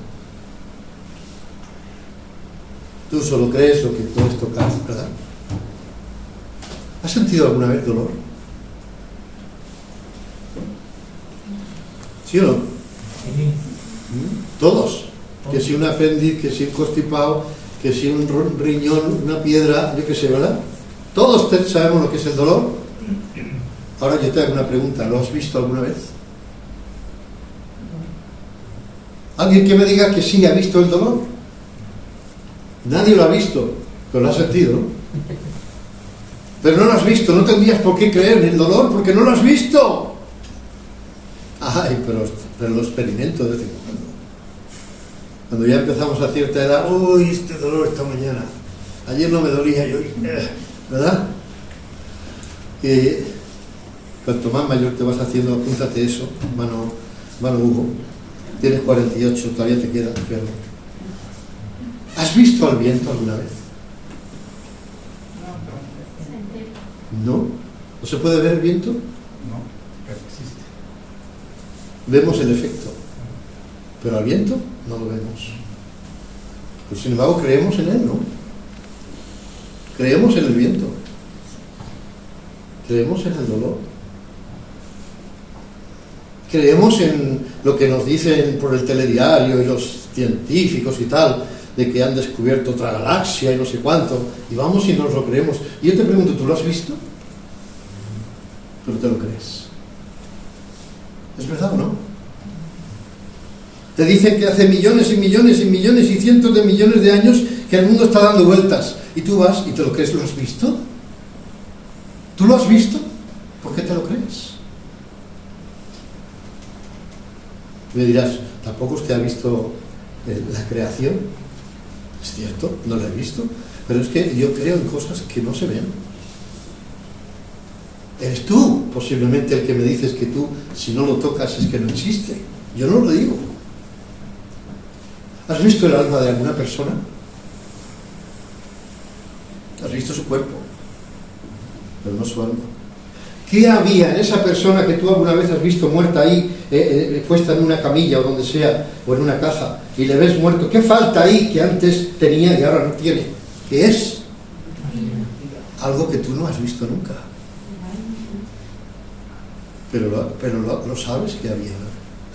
Tú solo crees lo que todo esto toca, ¿verdad? ¿Has sentido alguna vez dolor? ¿Sí o no? Todos. Que si un apéndice, que si un constipado, que si un riñón, una piedra, yo qué sé, ¿verdad? Todos sabemos lo que es el dolor. Ahora yo te hago una pregunta, ¿lo has visto alguna vez? Alguien que me diga que sí ha visto el dolor. Nadie lo ha visto, pero lo ha sentido, ¿no? Pero no lo has visto, no tendrías por qué creer en el dolor porque no lo has visto. Ay, pero lo experimento de vez en cuando. Cuando ya empezamos a cierta edad, uy, este dolor esta mañana. Ayer no me dolía y hoy, ¿verdad? Que cuanto más mayor te vas haciendo, apúntate eso, mano Hugo. Tienes 48, todavía te queda, pero... ¿Has visto al viento alguna vez? ¿No? ¿No se puede ver el viento? No, pero existe. Vemos el efecto, pero al viento no lo vemos. Pues sin embargo creemos en él, ¿no? Creemos en el viento. Creemos en el dolor. Creemos en lo que nos dicen por el telediario y los científicos y tal, de que han descubierto otra galaxia y no sé cuánto, y vamos y nos lo creemos. Y yo te pregunto, ¿tú lo has visto? Pero te lo crees. ¿Es verdad o no? Te dicen que hace millones y millones y millones y cientos de millones de años que el mundo está dando vueltas, y tú vas y te lo crees. ¿Lo has visto? ¿Tú lo has visto? ¿Por qué te lo crees? Me dirás, ¿tampoco usted ha visto la creación? Es cierto, no la he visto, pero es que yo creo en cosas que no se ven. Eres tú posiblemente el que me dices que tú, si no lo tocas, es que no existe. Yo no lo digo. ¿Has visto el alma de alguna persona? ¿Has visto su cuerpo? Pero no su alma. ¿Qué había en esa persona que tú alguna vez has visto muerta ahí, puesta en una camilla o donde sea, o en una caja, y le ves muerto? ¿Qué falta ahí que antes tenía y ahora no tiene? ¿Qué es? Algo que tú no has visto nunca. Pero lo sabes que había.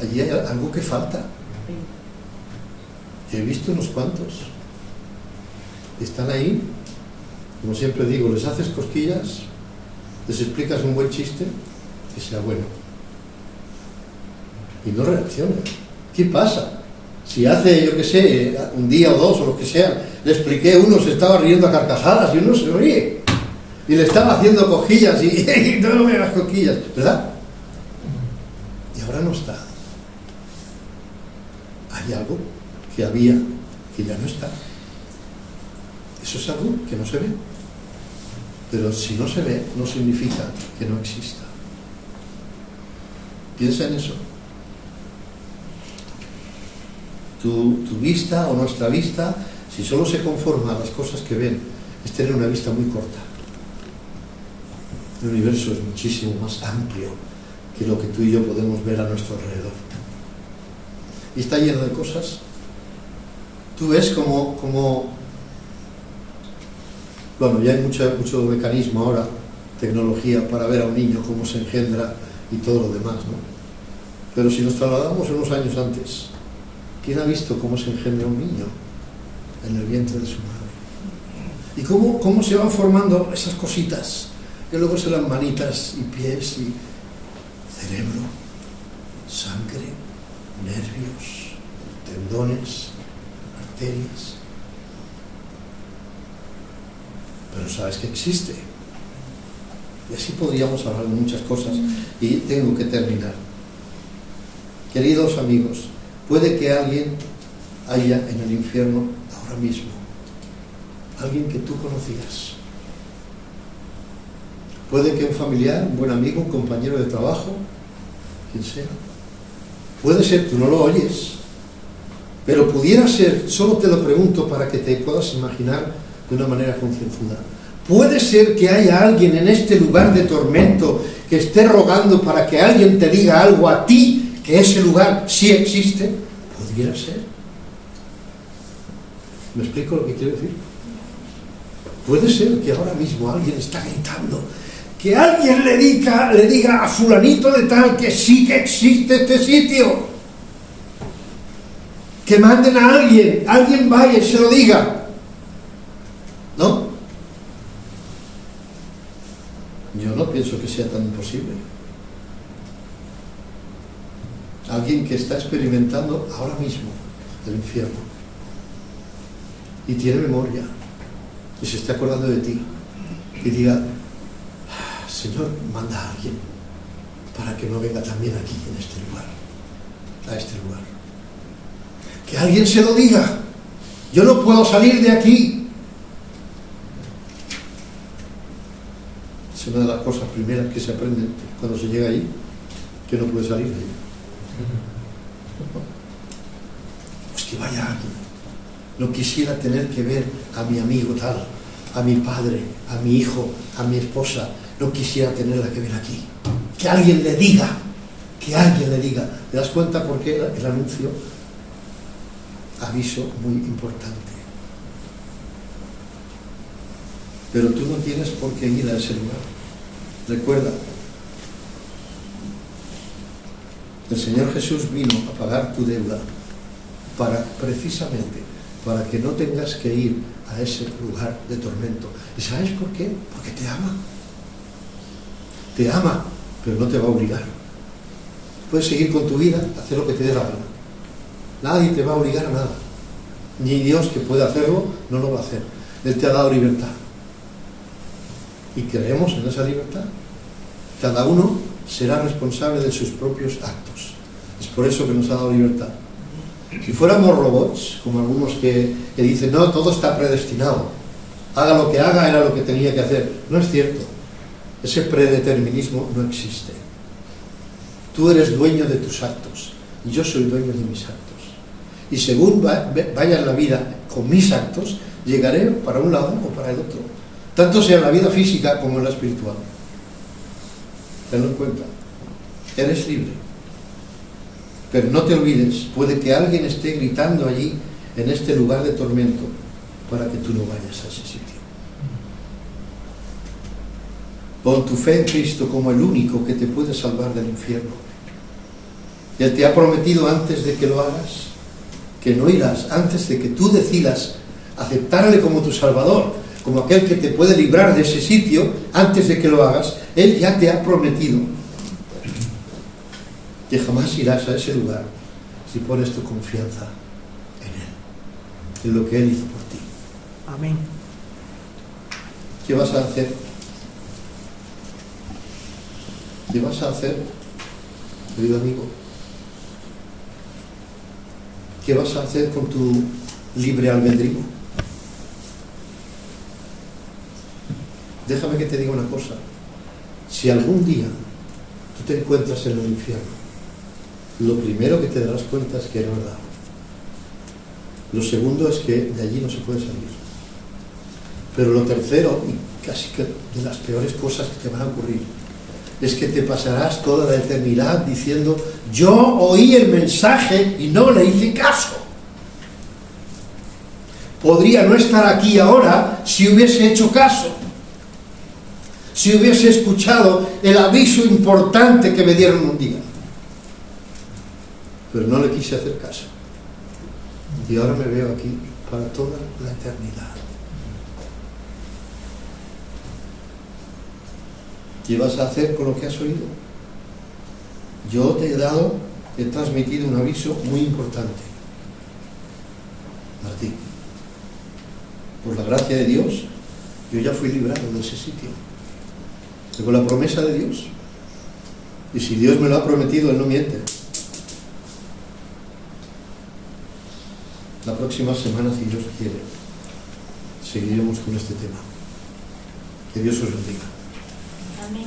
Allí hay algo que falta. He visto unos cuantos. Están ahí. Como siempre digo, les haces cosquillas, les explicas un buen chiste, que sea bueno. Y no reaccionan. ¿Qué pasa? Si hace, yo qué sé, un día o dos o lo que sea, le expliqué, uno se estaba riendo a carcajadas y uno se ríe. Y le estaba haciendo cosquillas y no me hagas cosquillas, ¿verdad? Y ahora no está. Hay algo que había que ya no está. Eso es algo que no se ve. Pero si no se ve, no significa que no exista. Piensa en eso. Tu vista o nuestra vista, si solo se conforma a las cosas que ven, es tener una vista muy corta. El universo es muchísimo más amplio que lo que tú y yo podemos ver a nuestro alrededor. Y está lleno de cosas. Tú ves como bueno, ya hay mucho mecanismo ahora, tecnología, para ver a un niño cómo se engendra y todo lo demás, ¿no? Pero si nos trasladamos unos años antes, ¿quién ha visto cómo se engendra un niño en el vientre de su madre? Y cómo se van formando esas cositas, que luego serán manitas y pies y cerebro, sangre, nervios, tendones, arterias. Pero sabes que existe. Y así podríamos hablar de muchas cosas. Y tengo que terminar. Queridos amigos, puede que alguien haya en el infierno ahora mismo. Alguien que tú conocías. Puede que un familiar, un buen amigo, un compañero de trabajo, quien sea. Puede ser, tú no lo oyes. Pero pudiera ser, solo te lo pregunto para que te puedas imaginar de una manera concienzuda. Puede ser que haya alguien en este lugar de tormento que esté rogando para que alguien te diga algo a ti, que ese lugar sí existe. Pudiera ser. ¿Me explico lo que quiero decir? Puede ser que ahora mismo alguien está gritando, que alguien le diga a fulanito de tal que sí que existe este sitio. Que manden a alguien vaya y se lo diga. ¿No? Yo no pienso que sea tan imposible. alguien que está experimentando ahora mismo el infierno y tiene memoria y se está acordando de ti y diga: Señor, manda a alguien para que no venga también aquí, en este lugar, a este lugar. Que alguien se lo diga: yo no puedo salir de aquí. Es una de las cosas primeras que se aprenden cuando se llega ahí, que no puede salir de ahí. Pues que vaya alguien. No quisiera tener que ver a mi amigo tal, a mi padre, a mi hijo, a mi esposa. No quisiera tenerla que ver aquí. Que alguien le diga, que alguien le diga. ¿Te das cuenta por qué el anuncio? Aviso muy importante. Pero tú no tienes por qué ir a ese lugar. Recuerda, el Señor Jesús vino a pagar tu deuda precisamente para que no tengas que ir a ese lugar de tormento. ¿Y sabes por qué? Porque te ama. Te ama, pero no te va a obligar. Puedes seguir con tu vida, hacer lo que te dé la gana. Nadie te va a obligar a nada. Ni Dios, que puede hacerlo, no lo va a hacer. Él te ha dado libertad. Y creemos en esa libertad. Cada uno será responsable de sus propios actos. Es por eso que nos ha dado libertad. Si fuéramos robots, como algunos que dicen: no, todo está predestinado, haga lo que haga, era lo que tenía que hacer. No es cierto. Ese predeterminismo no existe. Tú eres dueño de tus actos y yo soy dueño de mis actos. Y según vaya en la vida con mis actos, llegaré para un lado o para el otro, tanto sea en la vida física como en la espiritual. Tenlo en cuenta. Eres libre. Pero no te olvides, puede que alguien esté gritando allí, en este lugar de tormento, para que tú no vayas a ese sitio. Pon tu fe en Cristo como el único que te puede salvar del infierno. Él te ha prometido antes de que lo hagas, que no irás, antes de que tú decidas aceptarle como tu Salvador, como aquel que te puede librar de ese sitio, antes de que lo hagas. Él ya te ha prometido que jamás irás a ese lugar si pones tu confianza en Él, en lo que Él hizo por ti. Amén. ¿Qué vas a hacer? ¿Qué vas a hacer, querido amigo? ¿Qué vas a hacer con tu libre albedrío? Déjame que te diga una cosa. Si algún día tú te encuentras en el infierno, lo primero que te darás cuenta es que era verdad. Lo segundo es que de allí no se puede salir. Pero lo tercero, y casi que de las peores cosas que te van a ocurrir, es que te pasarás toda la eternidad diciendo: yo oí el mensaje y no le hice caso. Podría no estar aquí ahora si hubiese hecho caso, si hubiese escuchado el aviso importante que me dieron un día. Pero no le quise hacer caso. Y ahora me veo aquí para toda la eternidad. ¿Qué vas a hacer con lo que has oído? Yo te he transmitido un aviso muy importante a ti. Por la gracia de Dios, yo ya fui librado de ese sitio. Tengo la promesa de Dios. Y si Dios me lo ha prometido, Él no miente. La próxima semana, si Dios quiere, seguiremos con este tema. Que Dios os bendiga. Amén.